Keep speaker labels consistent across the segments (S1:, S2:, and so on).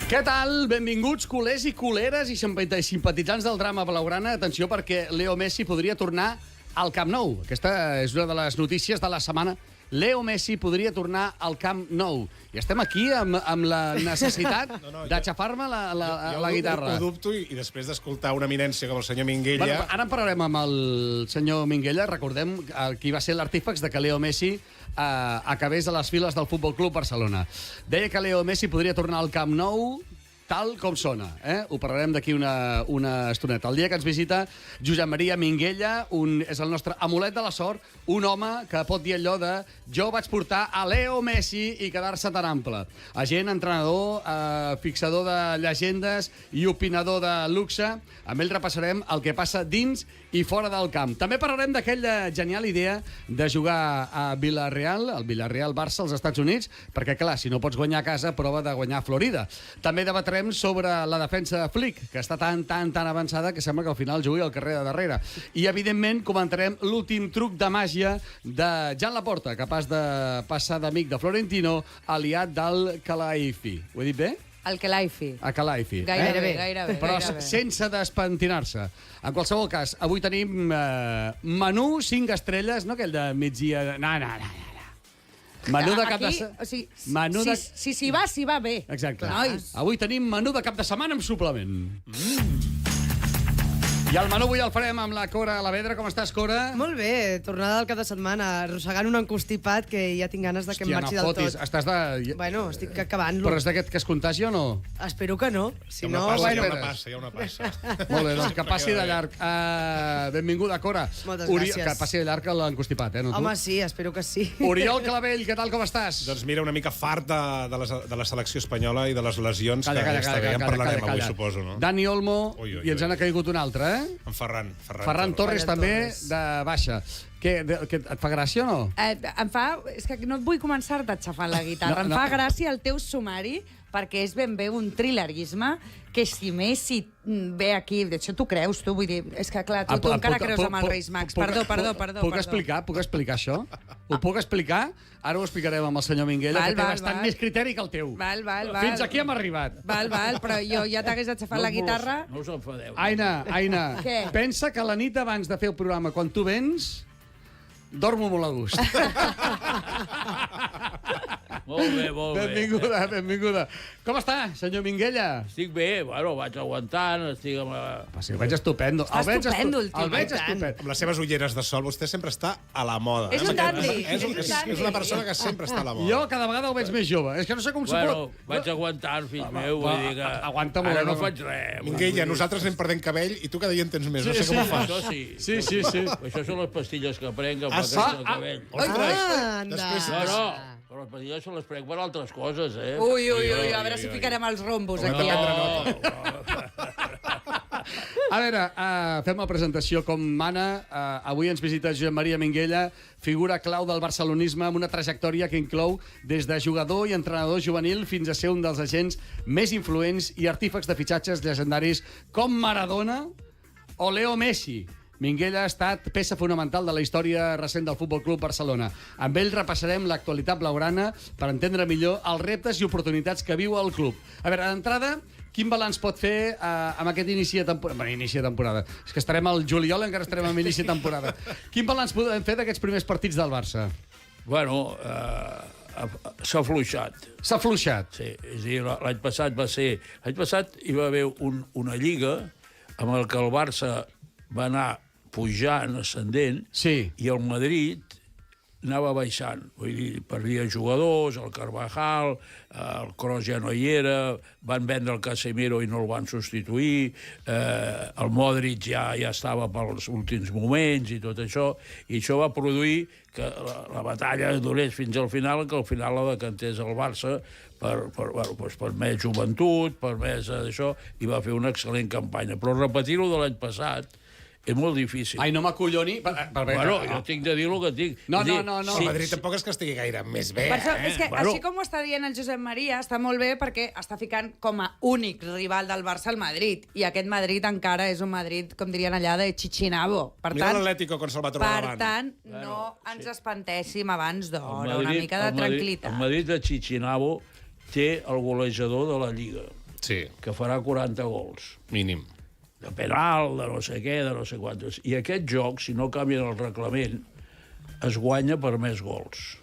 S1: Què tal? Benvinguts, culers i culeres i simpatitzants del drama blaugrana. Atenció, perquè Leo Messi podria tornar al Camp Nou. Aquesta és una de les notícies de la setmana. Leo Messi podria tornar al Camp Nou. I estem aquí amb la necessitat d'aixafar-me la guitarra.
S2: Ho dubto i després d'escoltar una eminència com el senyor Minguella...
S1: Bueno, ara en parlarem amb el senyor Minguella. Recordem qui va ser l'artífex de que Leo Messi acabés a les files del Futbol Club Barcelona. Deia que Leo Messi podria tornar al Camp Nou tal com sona. Ho parlarem d'aquí una estoneta. El dia que ens visita Josep Maria Minguella, és el nostre amulet de la sort, un home que pot dir allò de jo vaig portar a Leo Messi i quedar-se tan ample. Agent, entrenador, fixador de llegendes i opinador de luxe. Amb ell repassarem el que passa dins i fora del camp. També parlarem d'aquella genial idea de jugar a Villarreal, el Villarreal-Barça als Estats Units, perquè, clar, si no pots guanyar a casa, prova de guanyar a Florida. També debatrem sobre la defensa de Flick, que està tan avançada que sembla que al final jugui al carrer de darrere. I, evidentment, comentarem l'últim truc de màgia de Jan Laporta, capaç de passar d'amic de Florentino a aliat del Khelaifi. Ho he dit bé?
S3: El Khelaifi.
S1: A Khelaifi.
S3: Gairebé.
S1: Però sense despentinar-se. En qualsevol cas, avui tenim menú 5 estrelles, no aquell de migdia... No. Menú de cap de setmana...
S3: O sigui, si s'hi va bé.
S1: Exacte.
S3: Nois.
S1: Avui tenim menú de cap de setmana amb suplement. I el menú avui el farem amb la Cora Alavedra. Com estàs, Cora?
S4: Molt bé, tornada del cap de setmana, arrossegant un encostipat que ja tinc ganes de que em marxi del tot.
S1: Estàs de...
S4: Bueno, estic acabant-lo.
S1: Però és d'aquest que es contagia o no?
S4: Espero que no. Si no...
S2: Hi ha una passa.
S1: Molt bé, doncs que passi de llarg. Benvinguda, Cora.
S4: Moltes gràcies.
S1: Que passi de llarg l'encostipat, no tu?
S4: Home, sí, espero que sí.
S1: Oriol Clavell, què tal, com estàs?
S2: Doncs mira, una mica fart de la selecció espanyola i de les lesions que ja en parlarem avui, suposo, no?
S1: Dani Olmo, i ens n'ha caigut un altre,
S2: En
S1: Ferran Torres també, de baixa. Que et fa gràcia o no?
S3: Em fa... És que no et vull començar d'aixafar la guitarra. Em fa gràcia el teu sumari, perquè és ben bé un thrillerisme que si Messi ve aquí... D'això t'ho creus, tu? Vull dir, és que clar, tu encara creus amb els Reis Mags. Perdó.
S1: Puc explicar això? Ho puc explicar? Ara ho explicarem amb el senyor Minguella, que té bastant més criteri que el teu.
S3: Val.
S1: Fins aquí hem arribat.
S3: Val, però jo ja t'hagués aixafat la guitarra.
S5: No us enfadeu.
S1: Aina,
S3: Què?
S1: pensa que la nit abans de fer el programa, quan tu vens, dormo molt a gust.
S5: Molt bé.
S1: Benvinguda. Com està, senyor Minguella?
S5: Estic bé, bueno, vaig aguantant, estic amb la...
S1: Sí, el veig estupendo.
S3: Està estupendo, el tio.
S1: El veig estupendo.
S2: Amb les seves ulleres de sol, vostè sempre està a la moda.
S3: És un dandy.
S2: És una persona que sempre està a la moda.
S1: Jo cada vegada el veig més jove. És que no sé com s'ho pot.
S5: Vaig aguantant, fill meu, vull dir que...
S1: Aguanta molt.
S5: Ara no faig res.
S2: Minguella, nosaltres anem perdent cabell i tu cada dia en tens més. No sé com ho fas.
S5: Això sí.
S1: Sí.
S5: Això són les pastilles que prenc amb
S2: Ah,
S5: el
S2: sí?
S5: cabell. No, però les pastilles se les prenc per altres coses,
S3: Ui, a veure si ficarem els rombos aquí.
S1: A veure, fem la presentació com mana. Avui ens visita Josep Maria Minguella, figura clau del barcelonisme amb una trajectòria que inclou des de jugador i entrenador juvenil fins a ser un dels agents més influents i artífex de fitxatges llegendaris com Maradona o Leo Messi. Minguella ha estat peça fonamental de la història recent del Futbol Club Barcelona. Amb ell repassarem l'actualitat blaugrana per entendre millor els reptes i oportunitats que viu el club. A veure, d'entrada, quin balanç pot fer amb aquest inici de temporada? Bé, inici de temporada. És que estarem al juliol i encara estarem amb inici de temporada. Quin balanç podem fer d'aquests primers partits del Barça?
S5: Bueno, s'ha afluixat.
S1: S'ha afluixat.
S5: Sí, és a dir, l'any passat va ser... L'any passat hi va haver una lliga amb el que el Barça va anar pujant, ascendent,
S1: sí,
S5: i el Madrid anava baixant. Vull dir, perdia jugadors, el Carvajal, el Kroos ja no hi era, van vendre el Casemiro i no el van substituir, el Modric ja estava pels últims moments i tot això, i això va produir que la batalla durés fins al final, que al final la decantés el Barça per més joventut, per més d'això, i va fer una excel·lent campanya. Però repetir-ho de l'any passat és molt difícil.
S1: Ai, no m'acolloni.
S5: Bueno, jo tinc de dir el que tinc.
S1: No.
S2: El Madrid tampoc és que estigui gaire més bé.
S3: Per això, és que, així com ho està dient el Josep Maria, està molt bé perquè està ficant com a únic rival del Barça al Madrid. I aquest Madrid encara és un Madrid, com dirien allà, de Chichinabo.
S2: Mira l'Atlético quan se'l va trobar davant.
S3: Per tant, no ens espantéssim abans d'hora, una mica de tranquil·litat.
S5: El Madrid de Chichinabo té el golejador de la Lliga. que farà 40 gols.
S2: Mínim.
S5: De penal, de no sé què, de no sé quantos. I aquest joc, si no canvien el reglament, es guanya per més gols.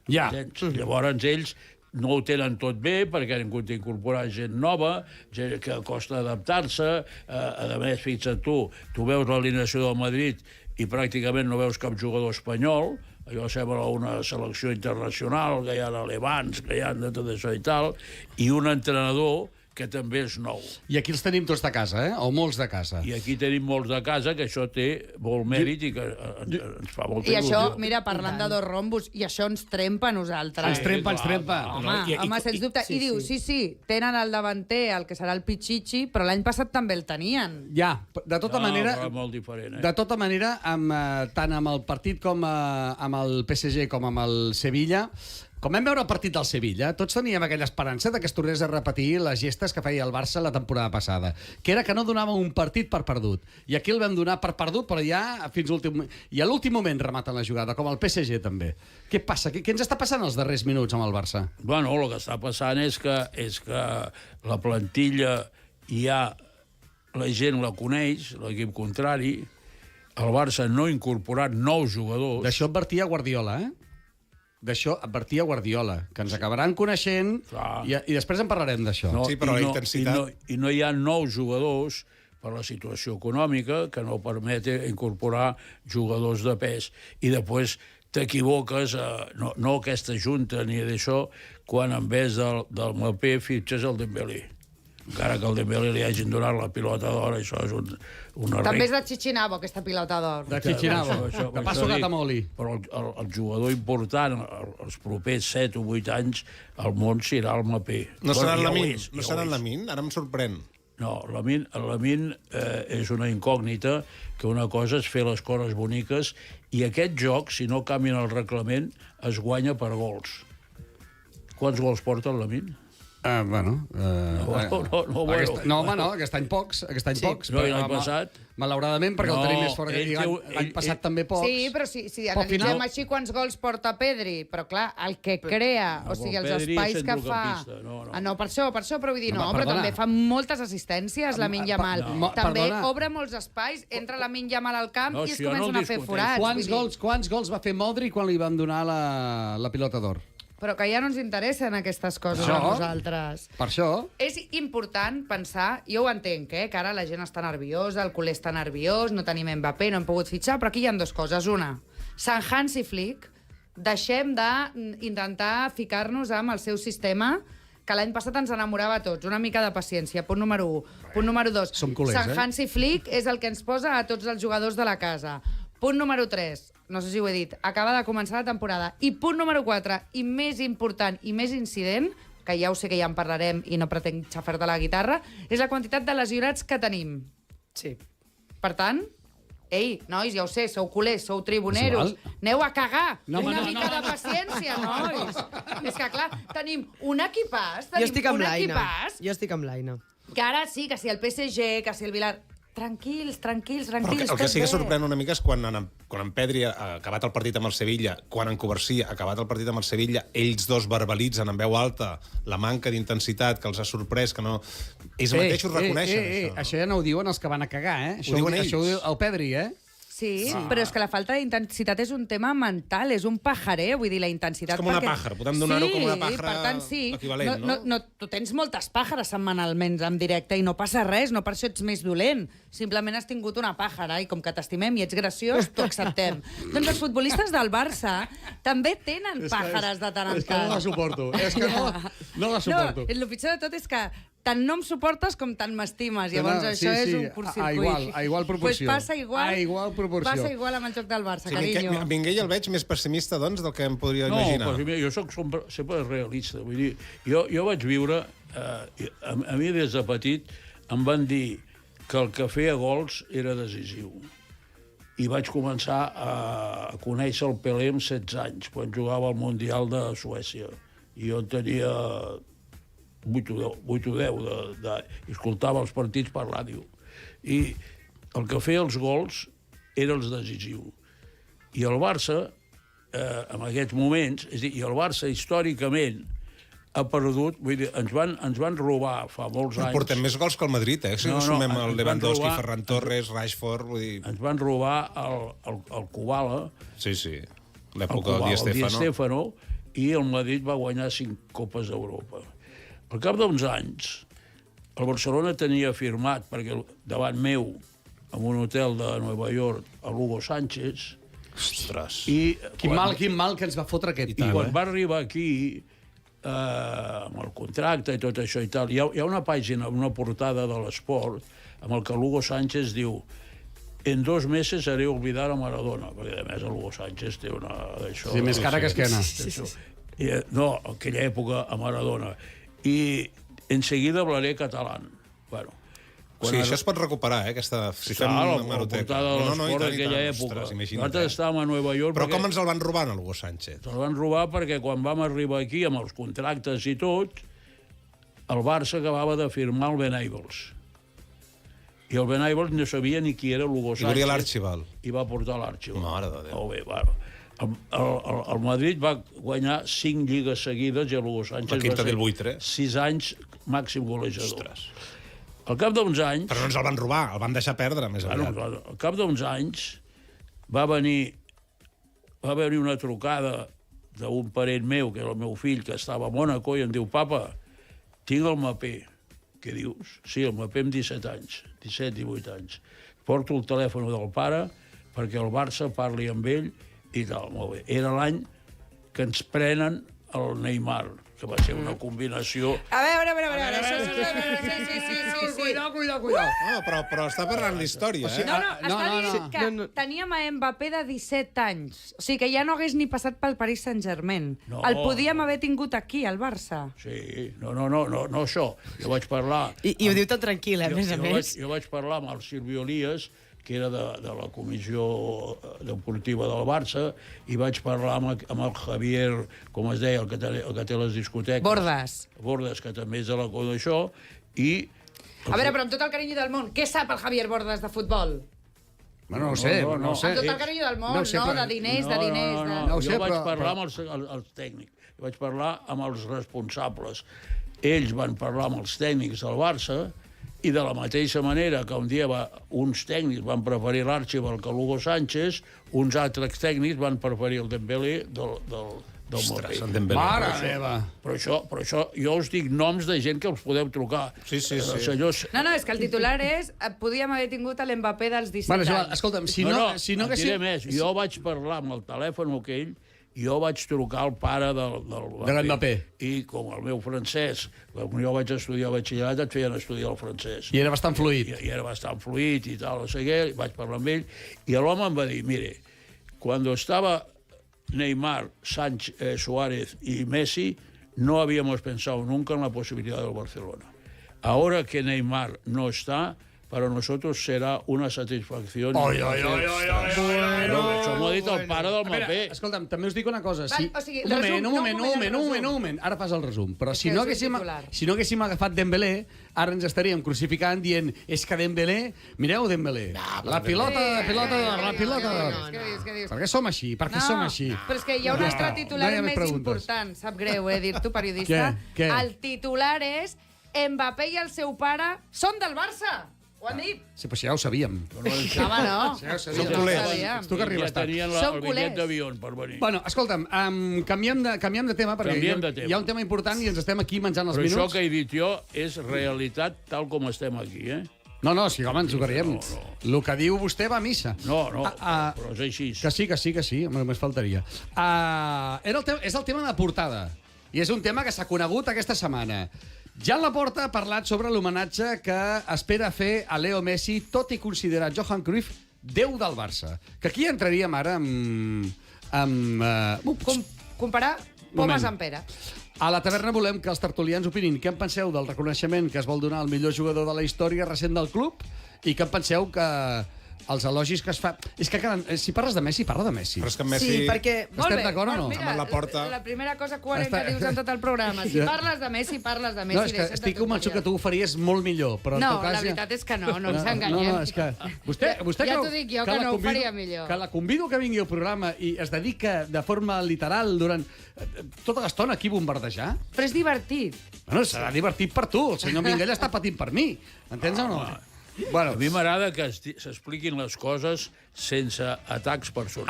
S1: Ja.
S5: Llavors ells no ho tenen tot bé perquè han hagut d'incorporar gent nova, gent que costa adaptar-se. A més, fixa't tu veus l'alineació del Madrid i pràcticament no veus cap jugador espanyol. Allò sembla una selecció internacional, que hi ha alevans, que hi ha de tot això i tal, i un entrenador que també és nou.
S1: I aquí els tenim tots de casa, O molts de casa.
S5: I aquí tenim molts de casa, que això té molt mèrit i que ens fa molta il·lusió.
S3: I això, mira, parlant de dos rombos, i això ens trempa a nosaltres.
S1: Ens trempa.
S3: Home, sens dubte. I diu, sí, tenen el davanter, el que serà el Pichichi, però l'any passat també el tenien.
S1: Ja, de tota manera...
S5: Però molt diferent,
S1: De tota manera, tant amb el partit com amb el PSG com amb el Sevilla, com vam veure el partit del Sevilla, tots teníem aquella esperança que es tornés a repetir les gestes que feia el Barça la temporada passada, que era que no donava un partit per perdut. I aquí el vam donar per perdut, però ja fins l'últim... I a l'últim moment rematen la jugada, com el PSG també. Què passa? Què ens està passant els darrers minuts amb el Barça?
S5: Bueno, el que està passant és que la plantilla ja la gent la coneix, l'equip contrari, el Barça no ha incorporat nous jugadors.
S1: D'això advertia Guardiola, D'això advertia Guardiola, que ens acabaran coneixent i després en parlarem d'això.
S5: No,
S2: Sí, però la intensitat...
S5: I no hi ha nous jugadors per la situació econòmica que no permet incorporar jugadors de pes. I després t'equivoques, no aquesta junta ni d'això, quan en vez del Mbappé fitxes el Dembélé. Encara que al Dembélé li hagin donat la pilota d'or, això és una
S3: També és de Chichinabo, aquesta pilota d'or.
S1: De Chichinabo, de passo gat amb oli.
S5: Però el jugador important, els propers 7 o 8 anys, al món serà el Mbappé.
S2: No serà
S5: ja
S2: Lamine?
S5: ho és,
S2: No
S5: ja
S2: serà
S5: ho és.
S2: Lamine? Ara em sorprèn.
S5: No, Lamine és una incògnita, que una cosa és fer les coses boniques, i aquest joc, si no canvien el reglament, es guanya per gols. Quants gols porta el Lamine?
S1: Bueno...
S5: No,
S1: aquest any pocs.
S5: No, i l'any passat?
S1: Malauradament, perquè el tenim més fort. L'any passat també pocs.
S3: Sí, però si analitzem així quants gols porta Pedri, però clar, el que crea, o sigui, els espais que fa... No, per això, però vull dir, però també fa moltes assistències, Lamine Yamal. També obre molts espais, entra Lamine Yamal al camp i es comencen a fer forats.
S1: Quants gols va fer Modric quan li van donar la pilota d'or?
S3: Però que ja no ens interessen aquestes coses a nosaltres.
S1: Per això.
S3: És important pensar, jo ho entenc, que ara la gent està nerviosa, el culer està nerviós, no tenim Mbappé, no hem pogut fitxar, però aquí hi ha dues coses. Una, Sant Hansi Flick, deixem d'intentar ficar-nos amb el seu sistema, que l'any passat ens enamorava a tots. Una mica de paciència, punt número 1. Punt número 2, Sant Hansi Flick és el que ens posa a tots els jugadors de la casa. Punt número 3, no sé si ho he dit, acaba de començar la temporada. I punt número 4, i més important i més incident, que ja ho sé que ja en parlarem i no pretenc xafar-te la guitarra, és la quantitat de lesionats que tenim.
S4: Sí.
S3: Per tant, ei, nois, ja ho sé, sou culers, sou tribuneros, aneu a cagar. Una mica de paciència, nois. És que, clar, tenim un equipàs,
S4: Jo estic amb l'Aina.
S3: Que ara sí, que si el PSG, que si el Vilar... Tranquils.
S2: El que sí que sorprèn una mica és quan en Pedri ha acabat el partit amb el Sevilla, quan en Covarsí ha acabat el partit amb el Sevilla, ells dos verbalitzen en veu alta la manca d'intensitat que els ha sorprès, que no... Ells mateixos reconeixen això.
S1: Això ja no ho diuen els que van a cagar,
S2: Ho diuen ells.
S1: Això ho diu el Pedri,
S3: Sí, però és que la falta d'intensitat és un tema mental, és un pajaré, vull dir, la intensitat...
S2: És com una pàjara, podem donar-ho com una pàjara
S3: per tant,
S2: equivalent, no?
S3: Tu tens moltes pàjares setmanalment en directe i no passa res, no per això ets més dolent. Simplement has tingut una pàjara i com que t'estimem i ets graciós, t'ho acceptem. Doncs els futbolistes del Barça també tenen pàjares de tant en tant.
S1: És que no la suporto. No la suporto.
S3: El pitjor de tot és que tant no em suportes com tant m'estimes. Llavors això és un curtcircuit.
S1: A igual proporció.
S3: Pues passa igual amb el joc del Barça, carinyo.
S2: Minguell el veig més pessimista, doncs, del que em podria imaginar.
S5: No, jo soc sempre realista. Vull dir, jo vaig viure... A mi, des de petit, em van dir que el que feia gols era decisiu. I vaig començar a conèixcer el Pelé amb 16 anys, quan jugava al Mundial de Suècia. I jo tenia 8 o 10 i escoltava els partits per ràdio. I el que feia els gols era els decisius. I el Barça, en aquests moments, és a dir, i el Barça històricament ha perdut, vull dir, ens van robar fa molts anys.
S2: Portem més gols que el Madrid, Si no sumem el
S5: ens
S2: Lewandowski,
S5: van robar-
S2: Ferran Torres, Rashford, vull dir...
S5: Ens van robar el Kubala,
S2: Sí,
S5: el
S2: l'època del Di
S5: Di
S2: Stéfano.
S5: Stéfano, i el Madrid va guanyar 5 Copes d'Europa. Al cap d'uns anys, el Barcelona tenia firmat, perquè davant meu, en un hotel de Nova York, a l'Hugo Sánchez,
S2: Ostres.
S5: i
S1: Quin mal que ens va fotre aquest tio,
S5: quan va arribar aquí, amb el contracte i tot això i tal, hi ha una pàgina, una portada de l'esport, amb el que l'Hugo Sánchez diu en 2 meses haré olvidar a Maradona, perquè a més el Hugo Sánchez té una d'això...
S1: Sí, més cara que esquena.
S5: No, en aquella època a Maradona. I enseguida hablaré català. Bueno,
S2: Sí, això es pot recuperar, aquesta... Si fem
S5: clar,
S2: una
S5: la
S2: hemeroteca.
S5: portada de l'esport
S2: i tant,
S5: d'aquella
S2: ostres,
S5: època.
S2: imagina't,
S5: Nosaltres estàvem a Nova York...
S2: Però
S5: perquè
S2: com ens el van robar, el Hugo Sánchez?
S5: el van robar perquè quan vam arribar aquí amb els contractes i tot, el Barça acabava de firmar el Ben Aibels. I el Ben Aibels no sabia ni qui era l'Hugo
S2: I
S5: Sánchez.
S2: volia l'Archibald.
S5: I va portar l'Archibald.
S2: Mare de Déu.
S5: Molt bé, bueno. El Madrid va guanyar 5 lligues seguides i l'Hugo Sánchez
S2: La quinta
S5: va ser
S2: del buitre.
S5: 6 anys màxim golejador.
S2: Ostres.
S5: Al cap d'uns anys...
S2: Però no ens el van robar, el van deixar perdre, més
S5: Bueno,
S2: aviat.
S5: al cap d'uns anys va venir una trucada d'un parent meu, que era el meu fill, que estava a Mònaco, i em diu, papa, tinc el Mapé. Què dius? Sí, el Mapé amb 17 anys, 17-18 anys. Porto el telèfon del pare perquè el Barça parli amb ell i tal, molt bé. Era l'any que ens prenen el Neymar, que va ser una combinació...
S3: A veure, sí.
S1: Cuidado.
S2: No, però està parlant la història,
S3: No, està dient que teníem a Mbappé de 17 anys. O sigui, que ja no hagués ni passat pel Paris Saint-Germain.
S5: No.
S3: El podíem haver tingut aquí, al Barça.
S5: Sí, no això. Jo vaig parlar...
S4: I ho diu tan tranquil, a més a més.
S5: Jo vaig parlar amb el Silvio Elias, que era de la comissió deportiva del Barça, i vaig parlar amb el Javier, com es deia, el que té les discoteques. Bordes, que també és de la cosa d'això, i...
S3: A veure, però amb tot el carinyo del món, què sap el Javier Bordes de futbol?
S1: Bueno, no ho sé.
S3: Amb tot el carinyo del món, de diners, de diners...
S5: No, jo vaig parlar amb els tècnics, vaig parlar amb els responsables. Ells van parlar amb els tècnics del Barça, i de la mateixa manera que un dia uns tècnics van preferir l'Archibald que l'Hugo Sánchez, uns altres tècnics van preferir el Dembélé del
S2: Ostres,
S5: Mbappé.
S2: el Dembélé.
S1: Mare meva.
S5: Però això, jo us dic noms de gent que us podeu trucar.
S2: Sí.
S5: Senyors...
S3: No, és que el titular és podíem haver tingut l'Mbappé dels 17
S1: Bueno,
S3: anys.
S1: escolta'm, si no
S5: et diré més. Jo vaig parlar amb el telèfon aquell, jo vaig trucar al pare del
S1: l'Mbappé.
S5: I com el meu francès, quan jo vaig estudiar batxillerat, et feien estudiar el francès.
S1: I era bastant fluid.
S5: I era bastant fluid i tal, no sé què, vaig parlar amb ell, i l'home em va dir, mire, quan estava Neymar, Suárez y Messi, no habíamos pensado nunca en la posibilidad del Barcelona. Ahora que Neymar no está, para nosotros será una satisfacción. Això m'ho ha dit el pare del Mbappé.
S1: Escolta'm, també us dic una cosa.
S3: Un moment.
S1: Ara fas el resum. Però si
S3: que
S1: no,
S3: és un titular.
S1: si no haguéssim agafat Dembélé, ara ens estaríem crucificant dient és que Dembélé... Mireu Dembélé. La pilota...
S3: Què dius?
S1: Per què som així? Per què som així?
S3: Però és que hi ha un altre titular
S1: No hi ha més
S3: més
S1: preguntes.
S3: important. Sap greu, dir-t'ho, periodista.
S1: Què?
S3: El titular és Mbappé i el seu pare són del Barça. Ho han dit?
S1: Sí, però si ja ho sabíem.
S3: Home, no.
S1: Ja ho
S3: Som
S1: sabíem.
S3: culers.
S1: Tu que arribes
S5: Ja
S1: tard.
S5: tenien
S3: Som
S5: el
S3: culers.
S5: bitllet d'avió per venir.
S1: Bueno, escolta'm, canviem de tema, perquè
S5: Canviem de tema.
S1: hi ha un tema important i ens estem aquí menjant els
S5: Però això
S1: minuts.
S5: que he dit jo és realitat tal com estem aquí, eh?
S1: No, sí, home, ens ho creiem. El que diu vostè va a missa.
S5: No, però és així.
S1: Que sí, només faltaria. És el tema de portada. I és un tema que s'ha conegut aquesta setmana. Jan Laporta ha parlat sobre l'homenatge que espera fer a Leo Messi, tot i considerar Johan Cruyff déu del Barça. Que aquí entraríem ara
S3: Comparar pomes amb pera.
S1: A la taverna volem que els tertulians opinin què en penseu del reconeixement que es vol donar al millor jugador de la història recent del club i què en penseu que els elogis que es fa... És que si parles de Messi, parla de Messi.
S2: Però és que Messi...
S4: Sí, perquè...
S1: Estem d'acord o no?
S3: Mira,
S2: Amb la porta.
S3: la primera cosa coherent que dius en tot el programa. Si parles de Messi, parles de Messi.
S1: No, és que estic convençut que tu ho faries molt millor, però en
S3: No,
S1: tot cas...
S3: la veritat és que no ens enganyem.
S1: No, és que... Vostè
S3: Ja
S1: creu
S3: t'ho dic jo, que no ho faria millor.
S1: Que la convido que vingui al programa i es dedica de forma literal durant tota l'estona aquí a bombardejar?
S3: Però és divertit.
S1: Bueno, serà divertit per tu. El senyor Minguella està patint per mi. Entens o no? Bueno,
S5: A mi m'agrada que s'expliquin les coses sense atacs personals.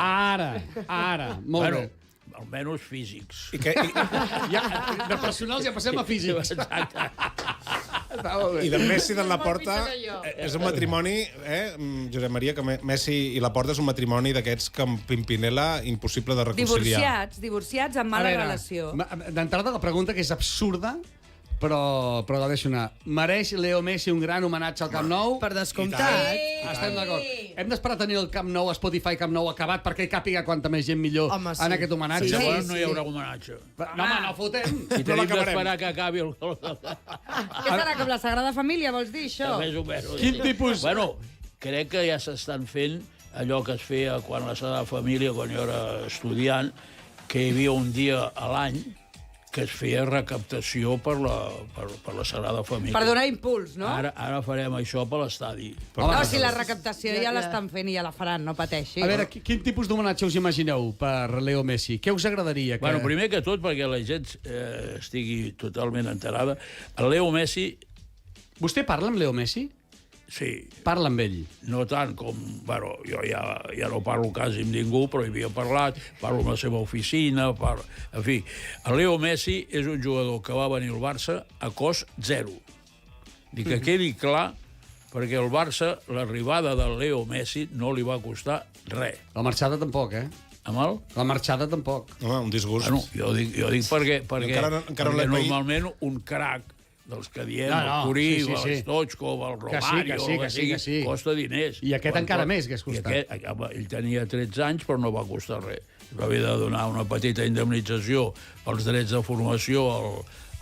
S1: ara, molt bé.
S5: Almenys físics.
S2: I
S1: Ja, de personals ja passem a físics.
S5: Exacte.
S2: I de Messi de la Porta
S3: pitjor que jo.
S2: és un matrimoni, Josep Maria, que Messi i la Porta és un matrimoni d'aquests que amb Pimpinela impossible de reconciliar.
S3: Divorciats amb mala relació.
S1: D'entrada la pregunta, que és absurda, però la deixo anar. Mereix Leo Messi un gran homenatge al Camp Nou?
S4: Per descomptat.
S1: Estem d'acord. Hem d'esperar a tenir el Camp Nou, Spotify Camp Nou acabat perquè hi càpiga quanta més gent millor
S4: Home, sí.
S1: en aquest homenatge.
S4: Sí,
S5: Llavors no hi haurà homenatge.
S1: No, home, no fotem.
S5: I tenim d'esperar que acabi el...
S3: Què serà, com la Sagrada Família, vols dir, això?
S5: Més o menys.
S1: Quin tipus?
S5: Bueno, crec que ja s'estan fent allò que es feia quan la Sagrada Família, quan jo era estudiant, que hi havia un dia a l'any que es feia recaptació per la Sagrada Família.
S3: Per donar impuls, no?
S5: Ara farem això per l'estadi.
S3: No, si la recaptació ja l'estan fent i ja la faran, no pateixi.
S1: A veure, quin tipus d'homenatge us imagineu per Leo Messi? Què us agradaria?
S5: Bueno, primer que tot, perquè la gent estigui totalment enterada, el Leo Messi,
S1: Vostè parla amb Leo Messi?
S5: sí,
S1: Parla amb ell.
S5: no tant com... Bueno, jo ja no parlo quasi amb ningú, però hi havia parlat, parlo amb la seva oficina, en fi. El Leo Messi és un jugador que va venir al Barça a cost zero. Dic que quedi clar, perquè el Barça, l'arribada del Leo Messi no li va costar res.
S1: La marxada tampoc, eh?
S5: Amb el?
S1: La marxada tampoc.
S2: Home, un disgust.
S5: Bueno, jo dic perquè
S2: Encara no l'hem veït.
S5: normalment un crac dels que diem,
S1: No,
S5: el Curic,
S1: sí.
S5: el Stoichkov, el Romario,
S1: Que sí.
S5: costa diners.
S1: I aquest encara més hagués costat.
S5: I ell tenia 13 anys, però no va costar res. Va haver de donar una petita indemnització pels drets de formació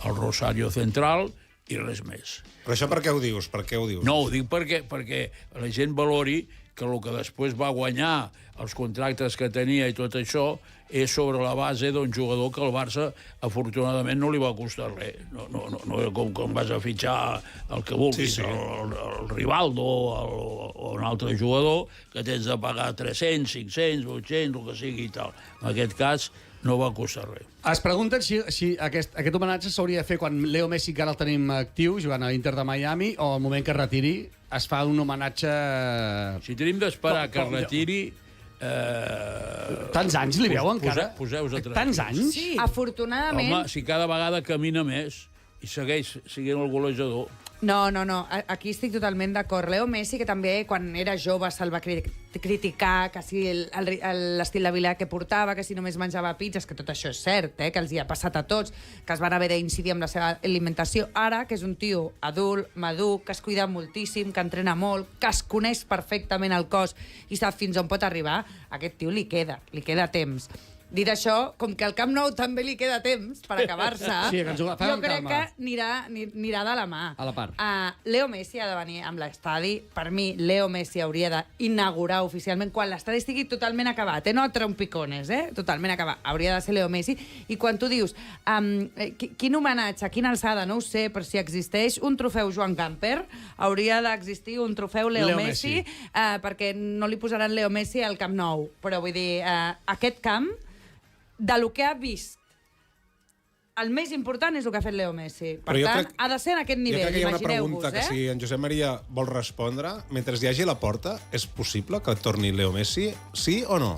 S5: al Rosario Central i res més.
S2: Però això per què ho dius? Per què ho dius?
S5: No, ho dic perquè la gent valori que el que després va guanyar, els contractes que tenia i tot això, és sobre la base d'un jugador que el Barça, afortunadament, no li va costar res. No era com vas a fitxar el que vulguis,
S2: Sí.
S5: el Rivaldo o un altre jugador, que tens de pagar 300, 500, 800, el que sigui i tal. En aquest cas, no va costar res.
S1: Es pregunten si aquest homenatge s'hauria de fer quan Leo Messi encara el tenim actiu, jugant a l'Inter de Miami, o al moment que es retiri es fa un homenatge...
S5: Si tenim d'esperar que es retiri...
S1: Tants anys li veu encara?
S5: Poseu-vos a treballar.
S1: Tants anys?
S3: Sí. Afortunadament...
S5: Home, si cada vegada camina més i segueix sent el golejador...
S3: No. Aquí estic totalment d'acord. Leo Messi, que també quan era jove se'l va criticar, que si l'estil de vida que portava, que si només menjava pizzas, que tot això és cert, que els hi ha passat a tots, que es van haver d'incidir amb la seva alimentació. Ara, que és un tio adult, madur, que es cuida moltíssim, que entrena molt, que es coneix perfectament el cos i sap fins on pot arribar, a aquest tio li queda temps. Dit això, com que al Camp Nou també li queda temps per acabar-se,
S1: Sí, que ens ho agafem
S3: jo
S1: amb
S3: crec
S1: calma.
S3: que anirà de la mà.
S1: A la part.
S3: Leo Messi ha de venir amb l'estadi. Per mi, Leo Messi hauria d'inaugurar oficialment quan l'estadi estigui totalment acabat, no a trompicones, totalment acabat. Hauria de ser Leo Messi. I quan tu dius, quin homenatge, quina alçada, no ho sé, però si existeix un trofeu Joan Gamper, hauria d'existir un trofeu Leo Messi, perquè no li posaran Leo Messi al Camp Nou. Però vull dir, aquest camp, de lo que ha vist, el més important és el que ha fet Leo Messi. Per tant, ha de ser en aquest nivell,
S2: jo crec que hi ha una
S3: imagineu-vos,
S2: pregunta que si en Josep Maria vol respondre, mentre hi hagi la Porta, és possible que torni Leo Messi? Sí o no?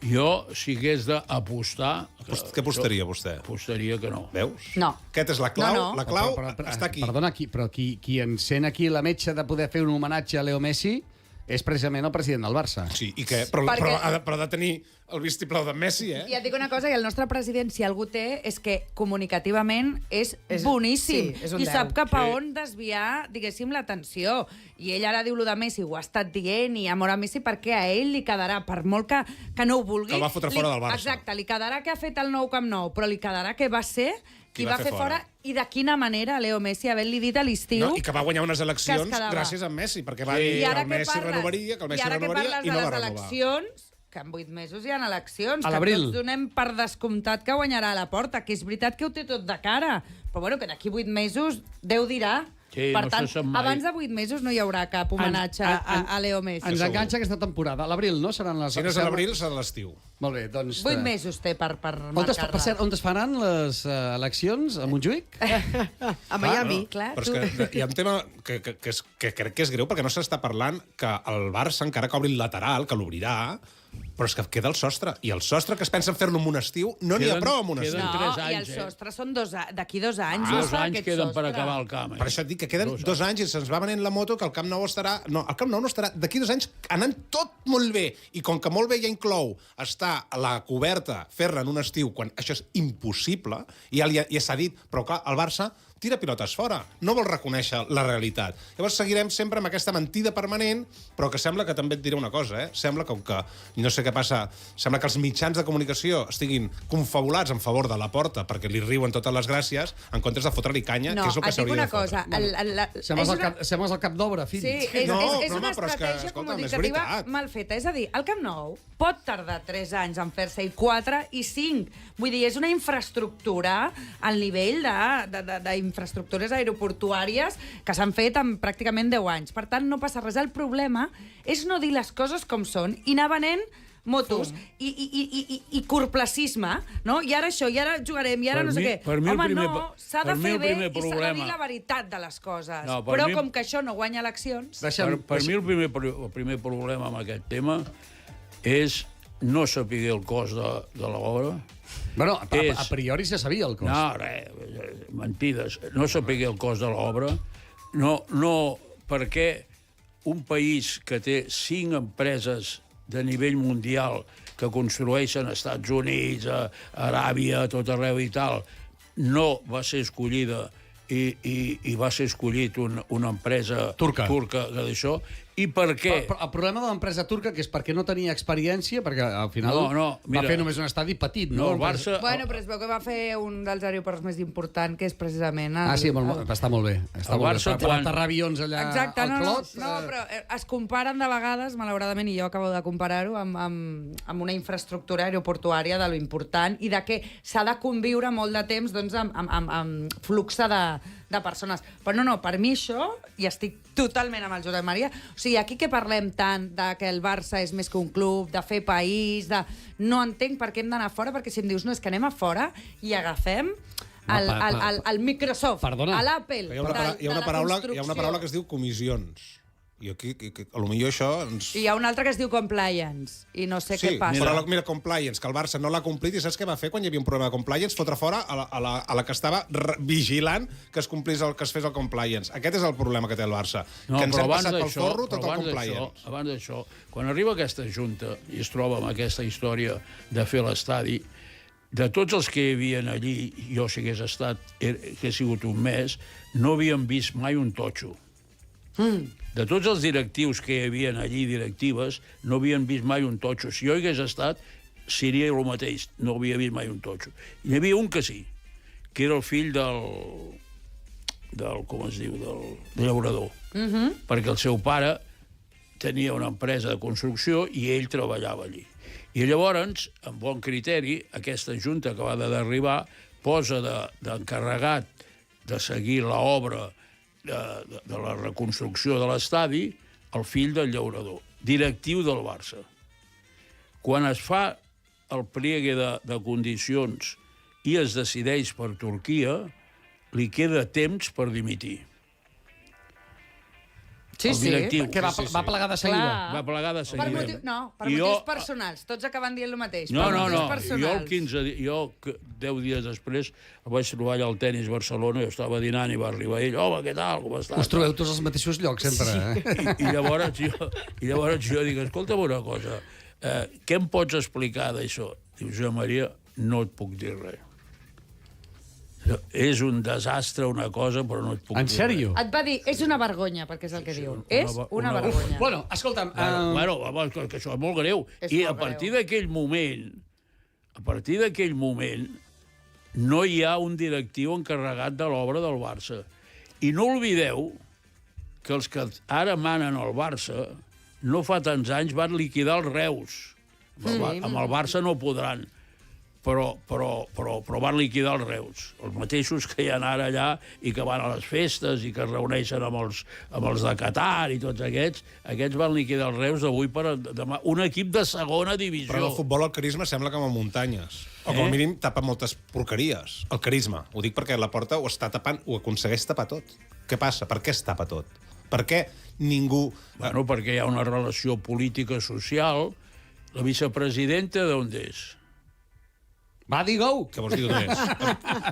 S5: Jo, si hagués d'apostar...
S2: Què apostaria vostè?
S5: Apostaria que no.
S2: Veus?
S3: No.
S2: Aquesta és la clau.
S3: No.
S2: La clau
S1: Però,
S2: està aquí.
S1: Perdona, però qui encén aquí la metxa de poder fer un homenatge a Leo Messi és precisament el president del Barça.
S2: Sí, i què? Però ha de tenir el vistiplau de Messi,
S3: I et dic una cosa, i el nostre president, si algú té, és que comunicativament és boníssim.
S4: sí, és un
S3: I sap
S4: 10.
S3: cap a on desviar, diguéssim, l'atenció. I ell ara diu lo de Messi, ho ha estat dient, i amor a Messi, perquè a ell li quedarà, per molt que no ho vulgui...
S2: Que el va fotre fora del Barça.
S3: Exacte, li quedarà que ha fet el nou Camp Nou, però li quedarà que va ser qui va fer fora i de quina manera Leo Messi havent-li dit a l'estiu...
S2: No, i que va guanyar unes eleccions gràcies a Messi, perquè va dir que el Messi renovaria, que el Messi renovaria i no va renovar.
S3: Eleccions, que en 8 mesos hi ha eleccions,
S1: A
S3: que
S1: l'abril.
S3: tots donem per descomptat que guanyarà a la porta, que és veritat que ho té tot de cara, però bueno, que d'aquí 8 mesos Déu dirà.
S5: Sí,
S3: Per
S5: no
S3: tant,
S5: se sap mai.
S3: abans de 8 mesos no hi haurà cap homenatge a Leo Messi.
S1: Ens enganxa aquesta temporada. A l'abril, no? Seran les...
S2: Si no és a l'abril, serà a l'estiu.
S1: Molt bé, doncs...
S3: 8 mesos té per marcar-la.
S1: Per cert, on es faran les eleccions? A Montjuïc?
S4: A Miami.
S3: Clar,
S2: Però és que hi ha un tema que crec que és greu, perquè no s'està parlant que el Barça, encara que obri el lateral, que l'obrirà, però és que queda el sostre. I el sostre que es pensa fer-lo en un estiu, no n'hi ha prou en un estiu.
S5: queden
S3: No,
S5: 3 anys,
S3: i el sostre són d'aquí 2 anys.
S5: 2
S3: no fa
S5: anys
S3: aquest
S5: queden per
S3: sostre.
S5: acabar el camp.
S2: Per això et dic que queden 2 anys i se'ns va venent la moto que el Camp Nou estarà... No, el Camp Nou no estarà d'aquí 2 anys anant tot molt bé. I com que molt bé ja inclou estar a la coberta, fer-la en un estiu, quan això és impossible, i ja s'ha dit, però clar, el Barça tira pilotes fora, no vol reconèixer la realitat. Llavors seguirem sempre amb aquesta mentida permanent, però que sembla que també et diré una cosa, Sembla que no sé què passa, sembla que els mitjans de comunicació estiguin confabulats en favor de la Porta perquè li riuen totes les gràcies en comptes de fotre-li canya,
S3: No,
S2: que és el que
S3: et dic
S2: s'hauria
S3: una
S2: de fotre.
S3: cosa.
S1: Sembles el cap d'obra, fill.
S3: Sí, és
S2: No,
S3: una
S2: però és que,
S3: estratègia
S2: escolta'm, és
S3: comunicativa
S2: veritat.
S3: mal feta. És a dir, el Camp Nou pot tardar 3 anys en fer-se i 4 i 5. Vull dir, és una infraestructura al nivell d'infraestructures aeroportuàries que s'han fet en pràcticament 10 anys. Per tant, no passa res. El problema és no dir les coses com són i anar venent motos i corplacisme, no? I ara això, i ara jugarem, i ara
S5: Per
S3: no sé
S5: mi-
S3: què.
S5: per mi el
S3: Home,
S5: primer-
S3: no, s'ha de
S5: per mi
S3: fer
S5: el
S3: bé
S5: primer
S3: i s'ha de dir
S5: problema-
S3: la veritat de les coses.
S5: No, per
S3: Però
S5: mi-
S3: com que això no guanya eleccions...
S5: Per mi el primer problema amb aquest tema és no saber el cost de l'obra.
S1: Bueno, a priori se sabia el cost.
S5: No, res, mentides. No saber el cost de l'obra. No, perquè un país que té 5 empreses de nivell mundial que construeixen als Estats Units, a Aràbia, a tot arreu i tal, no va ser escollida i va ser escollit una empresa
S1: Turca
S5: d'això. I per què?
S1: Però el problema de l'empresa turca que és perquè no tenia experiència, perquè al final va fer només un estadi petit, no?
S5: El Barça...
S3: Bueno, però es veu que va fer un dels aeroports més importants, que és precisament...
S1: Sí, està molt bé. Està molt bé. Per aterrar avions allà al Clot...
S3: No, però es comparen de vegades, malauradament, i jo acabo de comparar-ho, amb una infraestructura aeroportuària de lo important i de que s'ha de conviure molt de temps doncs, amb flux de persones. Però no, per mi això, i estic totalment amb el Josep Maria, o sigui, aquí que parlem tant de que el Barça és més que un club, de fer país, no entenc per què hem d'anar fora, perquè si em dius, no, és que anem a fora i agafem el Microsoft, a l'Apple.
S2: Hi ha una paraula que es diu comissions. I aquí, potser això...
S3: I hi ha una altra que es diu compliance, i no sé què passa.
S2: Sí, però mira, compliance, que el Barça no l'ha complit, i saps què va fer quan hi havia un problema de compliance? Fotre fora a la que estava vigilant que es complís que es fes el compliance. Aquest és el problema que té el Barça, que ens hem passat pel forro tot el compliance.
S5: Abans d'això, quan arriba aquesta junta i es troba amb aquesta història de fer l'estadi, de tots els que hi havia allí, jo si hagués estat, que he sigut un mes, no havíem vist mai un totxo. De tots els directius que hi havia allí, directives, no havien vist mai un totxo. Si jo hi hagués estat, seria el mateix. No havia vist mai un totxo. Hi havia un que sí, que era el fill del com es diu, del llaurador. Perquè el seu pare tenia una empresa de construcció i ell treballava allí. I llavors, amb bon criteri, aquesta junta que va d'arribar posa d'encarregat de seguir l'obra de la reconstrucció de l'estadi el fill del llaurador, directiu del Barça. Quan es fa el pliegue de condicions i es decideix per Turquia, li queda temps per dimitir.
S3: Sí,
S5: el directiu.
S1: Que va plegar de seguida.
S5: Va plegar de seguida.
S3: Per motius personals. Tots acaben dient el mateix.
S5: No.
S3: Jo
S5: 10 dies després el vaig trobar allà al Tenis Barcelona, jo estava dinant i va arribar ell. Home, què tal, com estàs?
S1: Us trobeu tots als mateixos llocs, sempre.
S5: Sí. I llavors jo dic, escolta'm una cosa, què em pots explicar d'això? Diu, Josep Maria, no et puc dir res. És un desastre, una cosa, però no et puc dir res.
S1: En sèrio?
S3: Et va dir, és una vergonya, perquè és el que diu. És una vergonya.
S1: Bueno, escolta'm...
S5: Bueno, que això és molt greu. I a partir d'aquell moment, no hi ha un directiu encarregat de l'obra del Barça. I no oblideu que els que ara manen al Barça no fa tants anys van liquidar els Reus. Amb el Barça no podran, però van liquidar els Reus. Els mateixos que hi ha ara allà i que van a les festes i que es reuneixen amb els de Qatar i tots aquests van liquidar els Reus d'avui per demà. Un equip de segona divisió.
S2: Però el futbol, el carisma, sembla com a muntanyes. O com a mínim tapa moltes porqueries. El carisma. Ho dic perquè la Porta ho està tapant, ho aconsegueix tapar tot. Què passa? Per què es tapa tot? Per què ningú...
S5: Bueno, perquè hi ha una relació política social. La vicepresidenta d'on és?
S1: Va, digue-ho!
S2: Què vols dir d'on és?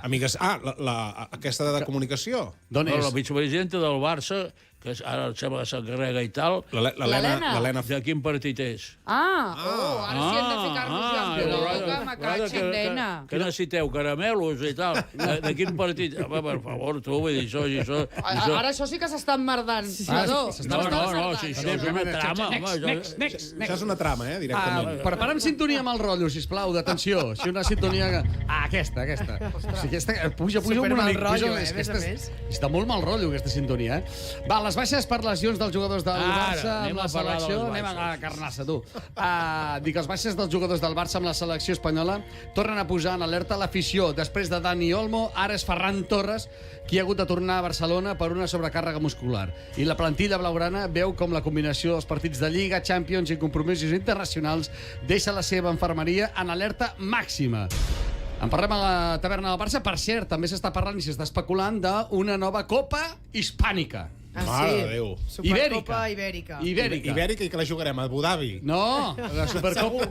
S2: Amigues... aquesta de comunicació?
S1: D'on és?
S5: La vicepresidenta del Barça, que ara sembla que s'encarrega i tal.
S2: L'Helena...
S5: De quin partit és?
S3: Ara sí hem de ficar-nos en pilota, me cachis, nena.
S5: Que necessiteu caramelos i tal. De quin partit? Home, per favor, tu, vull dir, això...
S3: Ara això sí que s'està emmerdant.
S5: No, si això és una trama.
S2: Això és una trama, directament.
S1: Prepara'm sintonia amb el rotllo, sisplau, d'atenció. Si una sintonia... Aquesta. Puja amb una mica.
S4: rotllo, a més a més.
S1: Està molt mal rotllo, aquesta sintonia, Va, les baixes per lesions dels jugadors del Barça amb la selecció... Anem a carnar-se, tu. Dic, les baixes dels jugadors del Barça amb la selecció espanyola tornen a posar en alerta l'afició. Després de Dani Olmo, ara és Ferran Torres, qui ha hagut de tornar a Barcelona per una sobrecàrrega muscular. I la plantilla blaugrana veu com la combinació dels partits de Lliga, Champions i compromisos internacionals deixa la seva infermeria en alerta màxima. En parlem a la taverna del Barça. Per cert, també s'està parlant i s'està especulant d'una nova Copa Hispànica.
S2: Mare de Déu.
S4: Supercopa Ibèrica.
S2: Ibèrica i que la jugarem a Abu Dhabi.
S1: No, la Supercopa...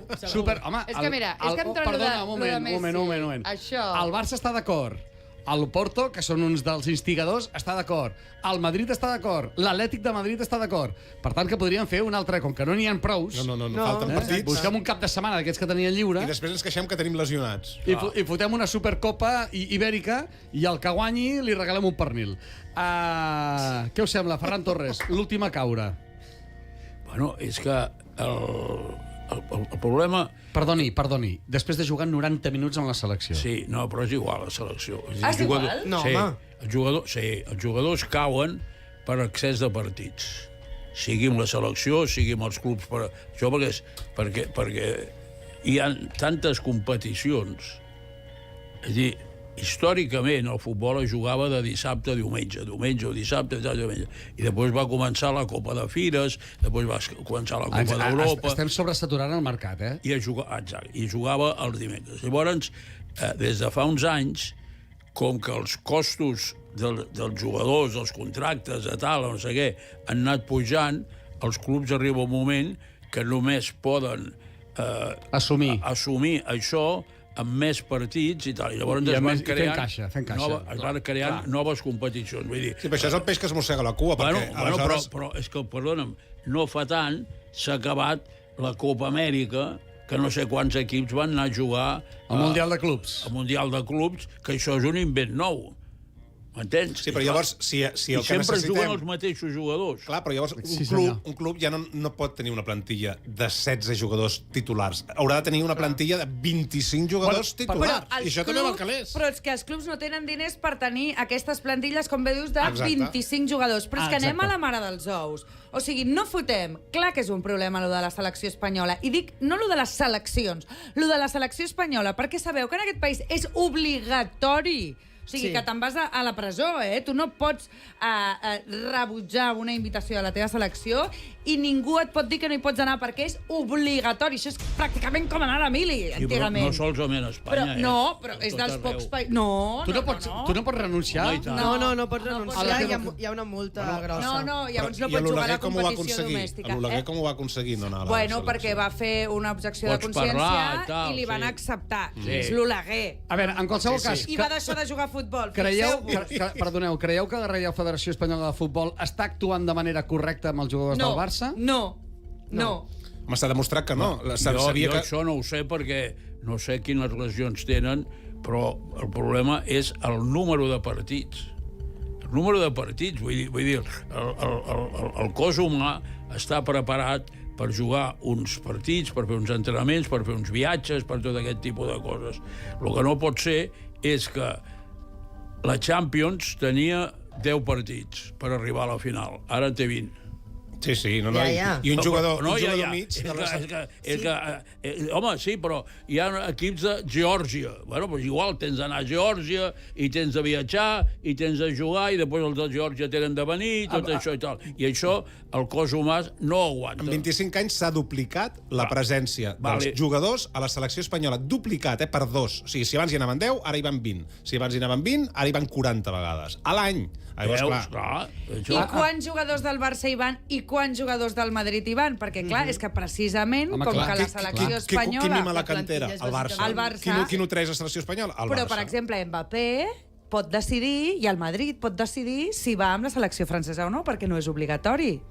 S1: Home,
S3: És que mira, és que entre
S1: perdona, un moment.
S3: Això...
S1: El Barça està d'acord. El Porto, que són uns dels instigadors, està d'acord. El Madrid està d'acord. L'Atlètic de Madrid està d'acord. Per tant, que podríem fer un altre, com que no n'hi ha prous...
S2: No, falten partits.
S1: Busquem un cap de setmana d'aquests que tenien lliure...
S2: I després ens queixem que tenim lesionats.
S1: I fotem una Supercopa Ibèrica i el que guanyi li regalem un pernil. Què us sembla, Ferran Torres? L'últim a caure.
S5: Bueno, és que el problema...
S1: Perdoni. Després de jugar 90 minuts amb la selecció.
S5: Sí, no, però és igual, la selecció.
S3: És igual?
S4: No,
S5: sí,
S4: home.
S5: Els jugadors cauen per excés de partits. Sigui amb la selecció, sigui amb els clubs. Això perquè hi ha tantes competicions. És a dir, històricament el futbol es jugava de dissabte a diumenge o dissabte a diumenge. I després va començar la Copa de Fires, després va començar la Copa d'Europa.
S1: Estem sobresaturant el mercat,
S5: I jugava els dimecres. Llavors, des de fa uns anys, com que els costos dels jugadors, dels contractes, no sé què, han anat pujant, els clubs arriba un moment que només poden
S1: assumir
S5: això amb més partits i tal. I llavors es van creant noves competicions. Vull dir,
S2: sí, però això és el peix que es mossega la cua. Aleshores...
S5: però és que, perdona'm, no fa tant s'ha acabat la Copa Amèrica, que no sé quants equips van anar a jugar...
S1: Al Mundial de Clubs.
S5: Al Mundial de Clubs, que això és un invent nou. M'entens?
S2: Sí, però llavors, si el que necessitem...
S5: I sempre juguen els mateixos jugadors.
S2: Clar, però llavors un club ja no pot tenir una plantilla de 16 jugadors titulars. Haurà de tenir una plantilla de 25 jugadors titulars. I això també val calés.
S3: Però és que els clubs no tenen diners per tenir aquestes plantilles, com bé dius, de 25 jugadors. Però és que anem a la mare dels ous. O sigui, no fotem. Clar que és un problema, lo de la selecció espanyola. I dic, no lo de les seleccions, lo de la selecció espanyola, perquè sabeu que en aquest país és obligatori. O sigui, que te'n vas a la presó, Tu no pots rebutjar una invitació a la teva selecció i ningú et pot dir que no hi pots anar perquè és obligatori. Això és pràcticament com anar a mili, antigament.
S5: No solament a Espanya,
S3: No, però és dels pocs països... No,
S1: tu no pots renunciar?
S4: No pots renunciar, hi ha una multa grossa.
S3: No, llavors no pots jugar a la competició domèstica.
S2: L'Oleguer com ho va aconseguir?
S3: Bueno, perquè va fer una objecció de consciència i li van acceptar. És l'Oleguer.
S1: A veure, en qualsevol cas...
S3: I va deixar de jugar a futbol.
S1: Perdoneu, creieu que la Reial Federació Espanyola de Futbol està actuant de manera correcta amb els jugadors del Barça?
S3: No.
S2: Home, s'ha demostrat que no.
S5: Jo això no ho sé perquè no sé quines lesions tenen, però el problema és el número de partits. El número de partits, vull dir, el cos humà està preparat per jugar uns partits, per fer uns entrenaments, per fer uns viatges, per tot aquest tipus de coses. El que no pot ser és que la Champions tenia 10 partits per arribar a la final. Ara en té 20.
S2: Sí, sí, no, no.
S4: Ja.
S2: I un jugador,
S5: No,
S2: un
S5: ja,
S2: jugador
S5: ja.
S2: mig... de les-
S5: Home, sí, però hi ha equips de Geòrgia. Bueno, doncs igual, tens d'anar a Geòrgia, i tens de viatjar, i tens de jugar, i després els de Geòrgia tenen de venir, tot això i tal. I això el cos humà no aguanta.
S2: En 25 anys s'ha duplicat la presència dels
S5: Vale.
S2: jugadors a la selecció espanyola. Duplicat, per 2. O sigui, si abans hi anaven 10, ara hi van 20. Si abans hi anaven 20, ara hi van 40 vegades. A l'any. Llavors,
S5: Veus?
S2: clar,
S3: I quants jugadors del Barça hi van i quants jugadors del Madrid hi van? Perquè, clar, és que precisament,
S1: Home,
S3: com
S1: clar.
S3: que la selecció
S2: qui
S3: espanyola...
S2: mima la
S4: la plantilla
S2: cantera?
S4: és
S2: El Barça.
S3: bàsicament- El Barça.
S2: Qui no treix la selecció espanyola? El
S3: Però,
S2: Barça.
S3: per exemple, Mbappé pot decidir, i el Madrid pot decidir, si va amb la selecció francesa o no, perquè no és obligatori.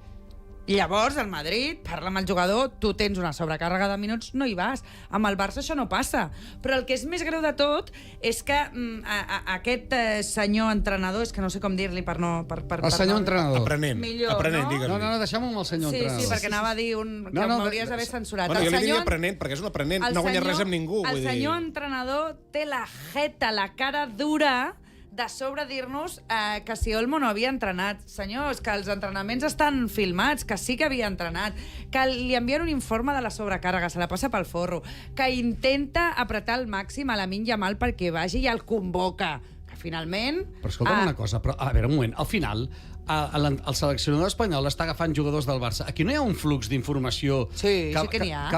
S3: Llavors, el Madrid parla amb el jugador, tu tens una sobrecàrrega de minuts, no hi vas. Amb el Barça això no passa. Però el que és més greu de tot és que aquest senyor entrenador, és que no sé com dir-li per no...
S1: El senyor entrenador.
S2: Aprenent.
S3: Millor,
S2: Aprenent,
S3: no?
S2: digues-li.
S1: No, deixem-ho amb el senyor
S3: Sí,
S1: entrenador.
S3: sí, perquè anava a dir que
S1: No,
S3: m'hauries d'haver censurat.
S2: Bueno, jo
S3: El
S2: li diria
S3: senyor-
S2: aprenent, perquè és un aprenent.
S3: el
S2: No guanya
S3: senyor-
S2: res amb ningú.
S3: El
S2: vull dir.
S3: senyor entrenador té la jeta, la cara dura de sobre dir-nos que si Olmo no havia entrenat. Senyors, que els entrenaments estan filmats, que sí que havia entrenat, que li envien un informe de la sobrecàrrega, se la passa pel forro, que intenta apretar al màxim a Lamine Yamal perquè vagi i el convoca. Que finalment...
S1: Però escolta'm una cosa, però, a veure, un moment, al final el seleccionador espanyol està agafant jugadors del Barça. Aquí no hi ha un flux d'informació
S3: Sí, sí que n'hi ha.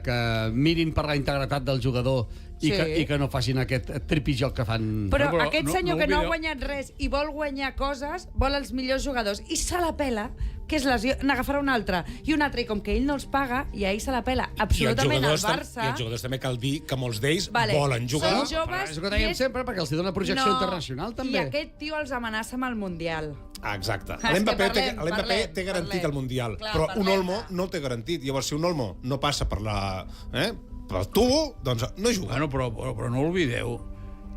S1: que mirin per la integritat del jugador i,
S3: Sí.
S1: i que no facin aquest tripijoc que fan...
S3: Però,
S5: Però
S3: aquest
S5: no-
S3: senyor
S5: no
S3: que no ha
S5: oblideu-
S3: guanyat res i vol guanyar coses, vol els millors jugadors i se la pela, que és lesió, n'agafarà un altre i un altre, i com que ell no els paga, i ahir se la pela absolutament al Barça.
S2: I els jugadors també cal dir que molts d'ells
S3: Vale,
S2: volen jugar.
S3: són joves
S1: És el que dèiem
S3: i és-
S1: sempre, perquè els hi dona projecció internacional, també.
S3: I aquest tio els amenaça amb el Mundial.
S2: Ah, exacte.
S3: És que
S2: L'Mbappé
S3: parlem,
S2: té garantit
S3: parlem.
S2: el Mundial,
S3: Clar,
S2: però
S3: parlem.
S2: un Olmo no el té garantit. Llavors, si un Olmo no passa per la... pel tubo, doncs no juga.
S5: Bueno, però no oblideu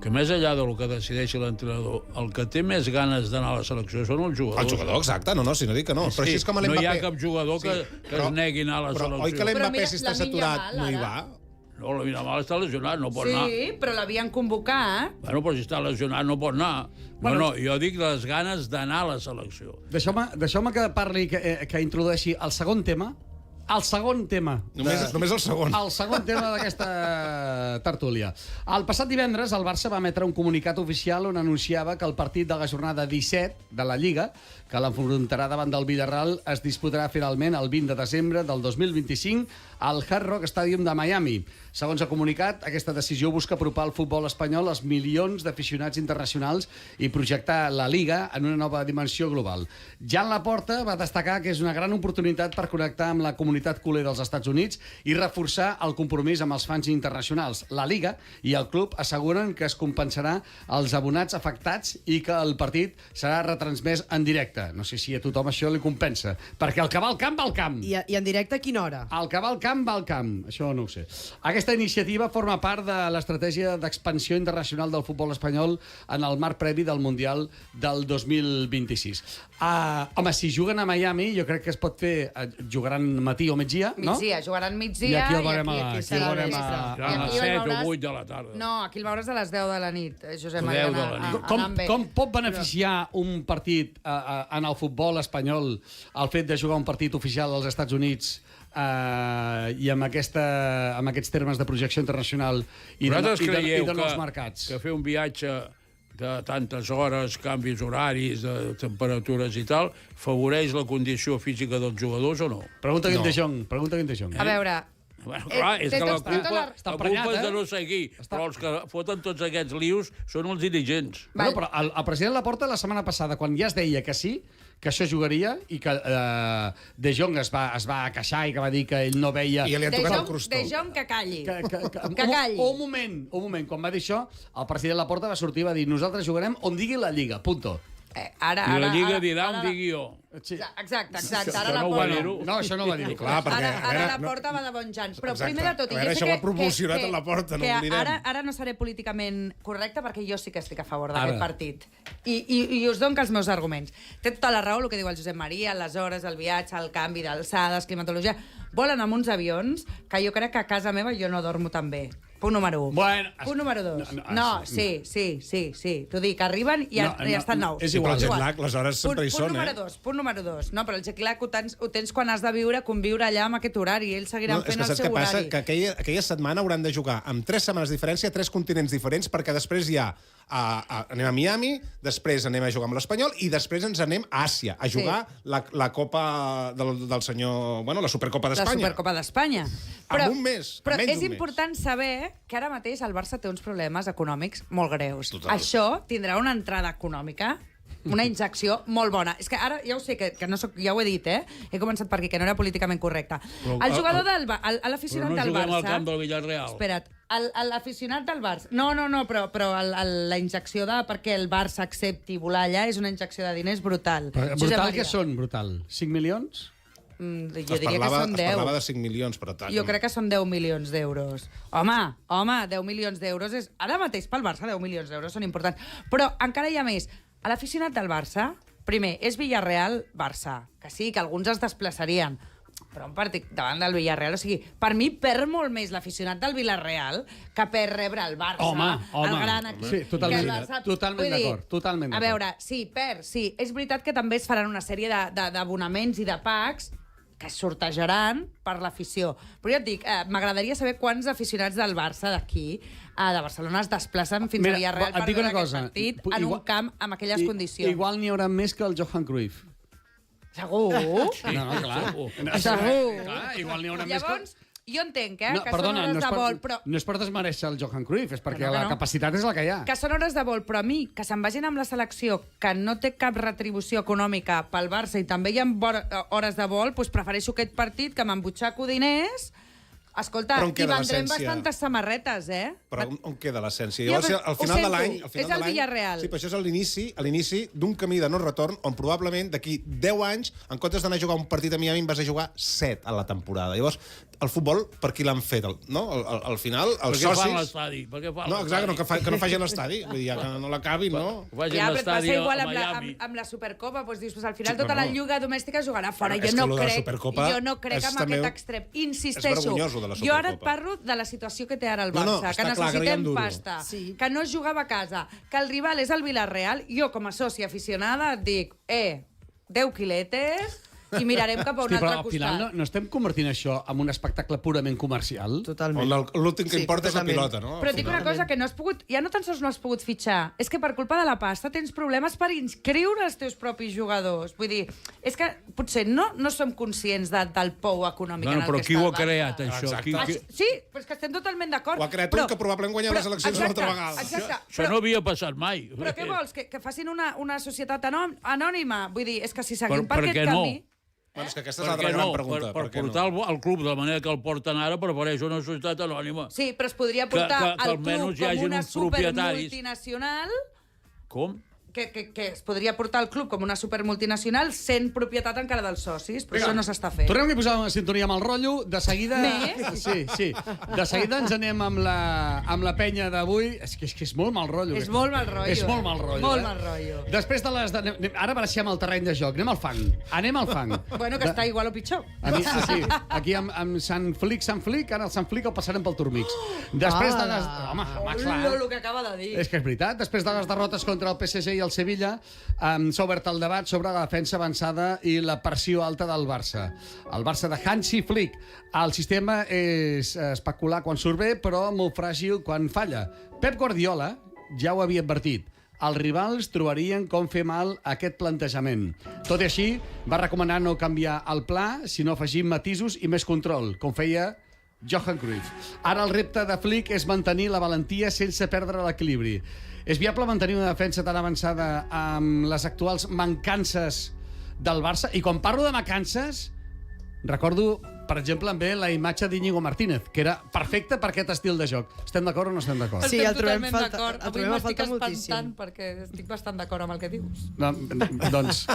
S5: que més enllà del que decideixi l'entrenador, el que té més ganes d'anar a la selecció són els jugadors.
S2: El jugador, exacte, no, si no dic que no. Però
S5: Sí,
S2: així és com
S5: no
S2: l'Mbappé.
S5: hi ha cap jugador que es negui a anar a la
S2: Però oi
S5: selecció.
S2: que
S3: Però
S2: l'Mbappé,
S3: mira,
S2: si està
S3: Lamine
S2: saturat,
S3: Yamal,
S2: no hi
S3: ara.
S2: va?
S5: No, la Minamal està lesionat, no pot anar.
S3: Sí, però l'havien convocat.
S5: Bueno, però si està lesionat no pot anar.
S1: Bueno,
S5: No, jo dic les ganes d'anar a la selecció.
S1: Deixeu-me que parli, que introdueixi el segon tema. El segon tema.
S2: Només el segon.
S1: El segon tema d'aquesta tertúlia. El passat divendres, el Barça va emetre un comunicat oficial on anunciava que el partit de la jornada 17 de la Lliga, que l'enfrontarà davant del Villarreal, es disputarà finalment el 20 de desembre del 2025 al Hard Rock Stadium de Miami. Segons el comunicat, aquesta decisió busca apropar el futbol espanyol als milions d'aficionats internacionals i projectar la Liga en una nova dimensió global. Jan Laporta va destacar que és una gran oportunitat per connectar amb la comunitat culer dels Estats Units i reforçar el compromís amb els fans internacionals. La Liga i el club asseguren que es compensarà els abonats afectats i que el partit serà retransmès en directe. No sé si a tothom això li compensa, perquè el que va al camp, va al camp.
S4: I en directe a quina hora?
S1: El que va al camp, va al camp. Això no ho sé. Aquesta iniciativa forma part de l'estratègia d'expansió internacional del futbol espanyol en el marc previ del Mundial del 2026. Home, si juguen a Miami, jo crec que es pot fer... Jugaran matí o migdia, no?
S3: Migdia, jugaran migdia.
S1: I aquí el
S3: i
S1: veurem a-
S3: aquí
S1: aquí
S3: serà
S1: el
S3: al
S1: veurem
S3: vespre.
S1: a-
S3: I
S5: A les
S3: aquí el
S5: 7 o
S3: veuràs-
S5: 8 de la tarda.
S3: No, aquí el veuràs a les 10 de la nit, Josep
S5: 10
S3: Maria.
S5: de la nit.
S1: Com pot beneficiar un partit en el futbol espanyol el fet de jugar un partit oficial als Estats Units i amb aquests termes de projecció internacional i de
S5: Vosaltres creieu
S1: nous mercats?
S5: que fer un viatge de tantes hores, canvis horaris, de temperatures i tal, favoreix la condició física dels jugadors o no?
S1: Pregunta
S2: No.
S1: Guinté Jong.
S3: A veure,
S5: Bueno, clar, és
S3: té
S5: que la
S3: tota la-
S5: culpa,
S1: Està
S5: la
S1: emprenyat,
S5: culpa és de
S1: eh?
S5: no seguir, però els que foten tots aquests lius són els dirigents.
S1: Bueno, però el president Laporta la setmana passada, quan ja es deia que sí, que això jugaria, i que De Jong es va queixar i que va dir que ell no veia...
S2: I ja li han
S3: De
S2: tocat el
S3: Jong,
S2: crostó.
S3: De Jong que calli.
S1: Que
S3: calli.
S1: Un moment, quan va dir això, el president Laporta va sortir i va dir nosaltres jugarem on digui la Lliga, punto.
S5: I la Lliga dirà on digui jo.
S1: Sí.
S3: Exacte.
S5: Que
S3: Ara la
S5: no ho va
S3: porta...
S5: dir-ho.
S1: No, això no va dir-ho.
S2: Clar, perquè...
S3: Ara la porta va de bon jans. Però
S2: Exacte.
S3: primer de tot...
S2: A veure, això ho ha promocionat en la porta, no
S3: que
S2: ho oblidem.
S3: ara no seré políticament correcta perquè jo sí que estic a favor
S1: A
S3: d'aquest
S1: veure.
S3: partit. I us dono els meus arguments. Té tota la raó el que diu el Josep Maria, les hores, el viatge, el canvi d'alçades, climatologia... Volen amb uns avions que jo crec que a casa meva jo no dormo tan bé. Punt número 1.
S1: Bueno,
S3: Punt número 2.
S1: no,
S3: Sí. T'ho dic, arriben i ja estan nous.
S1: és
S2: Sí, però el jet
S3: Igual.
S2: lag, les hores sempre hi són,
S3: Punt número 2. No, però el jet lag ho tens quan has de conviure allà amb aquest horari. Ells seguiran
S2: és
S3: fent
S2: que
S3: el
S2: saps
S3: seu
S2: què passa?
S3: horari.
S2: Que aquella setmana hauran de jugar amb 3 setmanes de diferència, 3 continents diferents, perquè després hi ha anem a Miami, després anem a jugar amb l'Espanyol i després ens anem a Àsia, a jugar la Copa del senyor... Bueno, la Supercopa
S3: La
S2: d'Espanya.
S3: Supercopa d'Espanya.
S2: En un mes,
S3: Però
S2: en menys
S3: és
S2: d'un mes.
S3: important saber que ara mateix el Barça té uns problemes econòmics molt greus.
S2: Total.
S3: Això tindrà una entrada econòmica, una injecció molt bona. És que ara ja ho sé, que no soc, ja ho he dit, He començat per aquí, que no era políticament correcte. El jugador l'aficionat
S5: Però no
S3: del
S5: juguem
S3: Barça...
S5: al camp del Villarreal.
S3: Espera't, l'aficionat del Barça... No, però la injecció perquè el Barça accepti volar allà és una injecció de diners brutal. Josep
S1: Brutal
S3: Maria.
S1: que són, brutal? 5 milions?
S3: Jo
S2: Es
S3: diria que
S2: parlava,
S3: són
S2: es parlava
S3: 10.
S2: de 5 milions, per tant...
S3: Jo crec que són 10 milions d'euros. Home, 10 milions d'euros és... Ara mateix pel Barça 10 milions d'euros són importants. Però encara hi ha més. A l'aficionat del Barça, primer, és Villarreal-Barça. Que sí, que alguns es desplaçarien. Però un partit davant del Villarreal, o sigui, per mi perd molt més l'aficionat del Villarreal que per rebre el Barça,
S1: Home,
S3: el gran equip.
S1: sí, totalment,
S3: que el Barça-
S1: totalment
S3: Vull dir,
S1: d'acord, totalment
S3: A
S1: d'acord.
S3: veure, sí, perd, sí. És veritat que també es faran una sèrie d'abonaments i de packs que es sortejaran per l'afició. Però ja et dic, m'agradaria saber quants aficionats del Barça d'aquí, de Barcelona, es desplacen fins a Villarreal per
S1: et dic
S3: veure
S1: una
S3: aquest
S1: cosa.
S3: partit en un camp amb aquelles condicions.
S1: Igual n'hi haurà més que el Johan Cruyff.
S3: Segur?
S1: No, clar.
S3: Segur.
S1: Clar, igual n'hi haurà més que...
S3: Llavors, jo entenc, que
S1: perdona,
S3: són hores de vol, però...
S1: no és per desmereixer el Johan Cruyff, és perquè
S3: Que no, que
S1: la
S3: no.
S1: capacitat és la que hi ha.
S3: Que són hores de vol, però a mi, que se'n vagin amb la selecció, que no té cap retribució econòmica pel Barça i també hi ha hores de vol, doncs prefereixo aquest partit que m'embutxaco diners. Escolta,
S2: Però on
S3: i
S2: queda
S3: vendrem
S2: l'essència?
S3: bastantes samarretes,
S2: Però on queda l'essència?
S3: Ja,
S2: Llavors,
S3: però
S2: al
S3: ho
S2: final de
S3: sento,
S2: l'any...
S3: és el Villarreal.
S2: Sí, però això és l'inici d'un camí de no retorn on probablement d'aquí 10 anys, en comptes d'anar a jugar un partit a Miami, vas a jugar 7 a la temporada. Llavors, el futbol, per qui l'han fet? No? Al final, els
S5: Per què fan
S2: socis...
S5: l'estadi? Per què fan
S2: No, exacte,
S5: l'estadi?
S2: que no facin l'estadi. Vull dir, ja que no l'acabin, no?
S5: Ho facin
S3: Ja, però et passa
S5: l'estadi
S3: igual
S5: a
S3: amb
S5: Miami.
S3: amb la Supercopa, doncs dius, al final
S2: Sí,
S3: tota
S2: però
S3: la
S2: no.
S3: lliga domèstica jugarà fora.
S2: Però és
S3: Jo no
S2: que lo de la
S3: crec,
S2: Supercopa
S3: jo no crec
S2: és
S3: en
S2: també-
S3: aquest extrem.
S2: és
S3: Insisteixo,
S2: vergonyós, lo de la
S3: jo ara et
S2: Supercopa.
S3: parlo de la situació que té ara el
S2: No, no,
S3: Barça, que
S2: està clar, que no hi ha
S3: necessitem
S2: duro.
S3: pasta,
S4: Sí.
S3: que no es jugava a casa, que el rival és el Villarreal, jo com a soci aficionada et dic, 10 quiletes i mirarem cap a un
S1: Hosti, però
S3: altre
S1: al final
S3: costat.
S1: no estem convertint això en un espectacle purament comercial?
S4: Totalment.
S2: On l'últim que
S4: Sí,
S2: importa és la
S4: completament.
S2: pilota, no?
S3: Però et dic una cosa, que no has pogut, ja no tan sols no has pogut fitxar, és que per culpa de la pasta tens problemes per inscriure els teus propis jugadors. Vull dir, és que potser no som conscients del pou econòmic en el
S5: Però
S3: que
S5: qui
S3: està
S5: ho
S3: el
S5: ha
S3: Barça.
S5: creat, això?
S2: Exacte.
S3: Sí, però és que estem totalment d'acord.
S2: Ho ha creat un que probablement guanya les eleccions una altra vegada.
S3: Exacte.
S5: Això no havia passat mai.
S3: Però què vols? Que facin una societat anònima? Vull dir, és que si seguim
S5: Per
S3: per
S5: què
S3: aquest
S5: no?
S3: camí...
S2: Bueno, és que aquesta és
S5: Per
S2: l'altra
S5: què
S2: gran
S5: no?
S2: pregunta.
S5: Per
S2: què no?
S5: portar el club de la manera que el porten ara prefereix una societat anònima.
S3: Sí, però es podria portar
S5: que
S3: el
S5: almenys
S3: club
S5: hi hagin
S3: com una
S5: uns propietaris.
S3: supermultinacional...
S5: Com?
S3: Que es podria portar el club com una supermultinacional sent propietat encara dels socis, però
S1: Vinga,
S3: això no s'està fent.
S1: Tornem a posar una sintonia amb el rotllo. De seguida...
S3: Més?
S1: Sí. De seguida ens anem amb la penya d'avui. És que és molt mal rotllo.
S3: És molt mal rotllo.
S1: És molt mal rotllo.
S3: Molt mal rotllo.
S1: Després de les... Ara baixem el terreny de joc. Anem al fang.
S3: Bueno, que està igual o pitjor.
S1: Sí, aquí amb Sant Flic, ara el Sant Flic el passarem pel Turmix. Després de les... Home, clar.
S3: El que acaba de dir.
S1: És que és veritat. Després de les derrotes contra el PSG i el Sevilla, s'ha obert el debat sobre la defensa avançada i la pressió alta del Barça. El Barça de Hansi Flick. El sistema és especular quan surt bé, però molt fràgil quan falla. Pep Guardiola ja ho havia advertit. Els rivals trobarien com fer mal aquest plantejament. Tot i així, va recomanar no canviar el pla, sinó afegir matisos i més control, com feia Johan Cruyff. Ara el repte de Flick és mantenir la valentia sense perdre l'equilibri. És viable mantenir una defensa tan avançada amb les actuals mancances del Barça? I quan parlo de mancances, recordo per exemple, em ve la imatge d'Íñigo Martínez, que era perfecte per aquest estil de joc. Estem d'acord o no estem d'acord?
S4: Sí, el trobem
S3: totalment
S4: falta-
S3: d'acord.
S4: el
S3: Avui
S4: trobem a
S3: m'estic
S4: faltar
S3: espantant
S4: moltíssim.
S3: perquè estic bastant d'acord amb el que dius.
S1: No, doncs,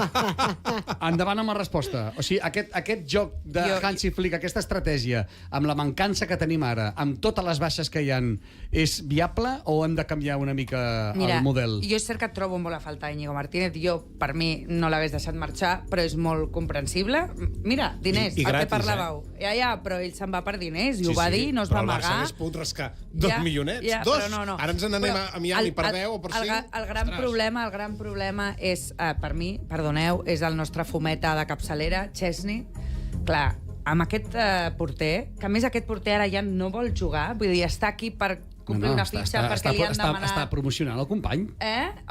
S1: endavant amb la resposta. O sigui, aquest joc de Hansi Flick, aquesta estratègia, amb la mancança que tenim ara, amb totes les baixes que hi han, és viable o hem de canviar una mica el model?
S3: Jo és cert que et trobo molt a faltar Íñigo Martínez. Jo, per mi, no l'hagués deixat marxar, però és molt comprensible. Mira, diners,
S2: I
S3: el
S2: gratis,
S3: que parlàveu. Ja, però ell se'n va per diners i ho va dir, no es va
S2: Però el
S3: amagar.
S2: Barça hagués pogut rascar 2 milionets.
S3: Ja,
S2: 2.
S3: però no.
S2: Ara ens n'anem
S3: Però
S2: a Miami per 10 o per 5.
S3: El gran problema és, per mi, perdoneu, és el nostre fumeta de capçalera, Chesney. Clar, amb aquest porter, que a més aquest porter ara ja no vol jugar, vull dir, està aquí per complir una fitxa perquè li han demanat...
S1: Està promocionant el company.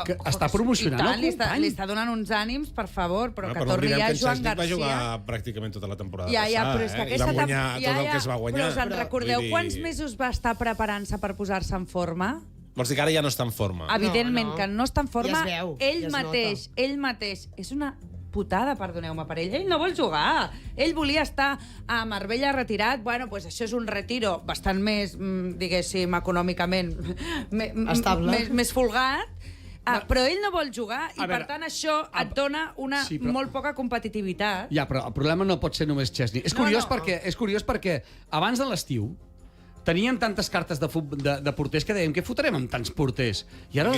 S3: Que
S1: està promocionant el company.
S3: Li està donant uns ànims, per favor, però que
S2: no
S3: torni ja
S2: que
S3: Joan
S2: Chesney va
S3: Garcia.
S2: jugar pràcticament tota la temporada
S3: Ja,
S2: passada.
S3: però és que
S2: I
S3: aquesta
S2: va guanyar tot el que es va guanyar.
S3: Però us en recordeu
S2: Vull dir-
S3: quants mesos va estar preparant-se per posar-se en forma?
S2: Vols dir que ara ja no està en forma?
S3: Evidentment
S4: no.
S3: que no està en forma.
S4: Ja es veu,
S3: ell
S4: ja es
S3: ell mateix. És una putada, perdoneu-me per ell. Ell no vol jugar. Ell volia estar a Marbella retirat. Bueno, pues això és un retiro bastant més, diguéssim, econòmicament
S4: Estable.
S3: més folgat. Però ell no vol jugar i,
S1: veure,
S3: per tant, això et dona una molt poca competitivitat.
S1: Ja, però el problema no pot ser només Chesney. És curiós perquè abans de l'estiu teníem tantes cartes de porters que dèiem, què fotrem amb tants porters? I ara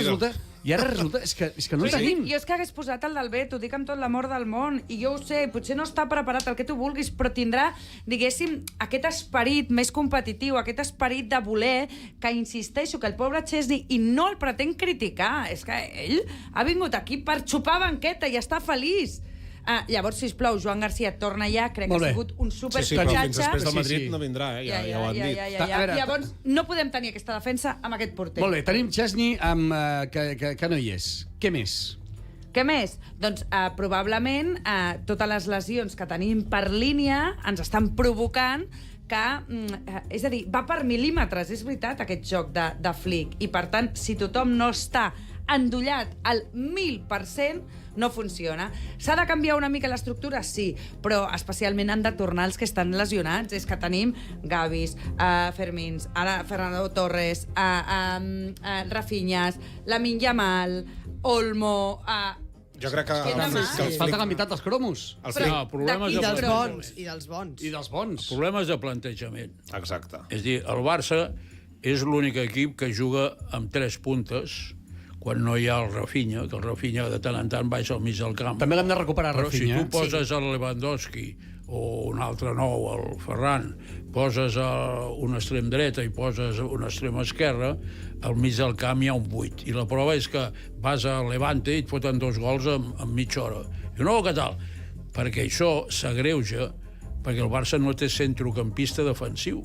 S1: resulta és que no en tenim.
S3: Jo és que hagués posat el del B, t'ho dic amb tot l'amor del món, i jo ho sé, potser no està preparat el que tu vulguis, però tindrà, diguéssim, aquest esperit més competitiu, aquest esperit de voler, que insisteixo que el pobre Chesney, i no el pretén criticar, és que ell ha vingut aquí per xupar banqueta i està feliç. Llavors, sisplau, Joan Garcia torna ja, crec que ha sigut un
S2: Sí, però fins
S3: superfitxatge.
S2: després del Madrid no vindrà, ja ho han dit.
S3: Llavors, no podem tenir aquesta defensa amb aquest porter.
S1: Molt bé, tenim Chesney que no hi és. Què més?
S3: Què més? Doncs probablement totes les lesions que tenim per línia ens estan provocant que, és a dir, va per mil·límetres, és veritat, aquest joc de Flick. I, per tant, si tothom no està endollat al 1000%, no funciona. S'ha de canviar una mica l'estructura? Sí, però especialment han de tornar els que estan lesionats. És que tenim Gavis, Fermins, ara Fernando Torres, Rafinhas, Lamine Yamal, Olmo...
S2: Jo crec que...
S1: Falta la meitat dels cromos.
S5: No, problemes
S4: I
S5: de
S4: dels
S5: plantejament.
S4: bons, i dels bons.
S1: I dels bons.
S5: Problemes de plantejament.
S2: Exacte.
S5: És a dir, el Barça és l'únic equip que juga amb 3 puntes quan no hi ha el Rafinha, que el Rafinha de tant en tant baixa al mig del camp.
S1: També l'hem de recuperar,
S5: Però
S1: Rafinha.
S5: si tu poses el Lewandowski o un altre nou, el Ferran, poses un extrem dreta i poses un extrem esquerre, al mig del camp hi ha un buit. I la prova és que vas a Levante i et foten 2 gols en mitja hora. I no, què tal? Perquè això s'agreuja perquè el Barça no té centrocampista defensiu.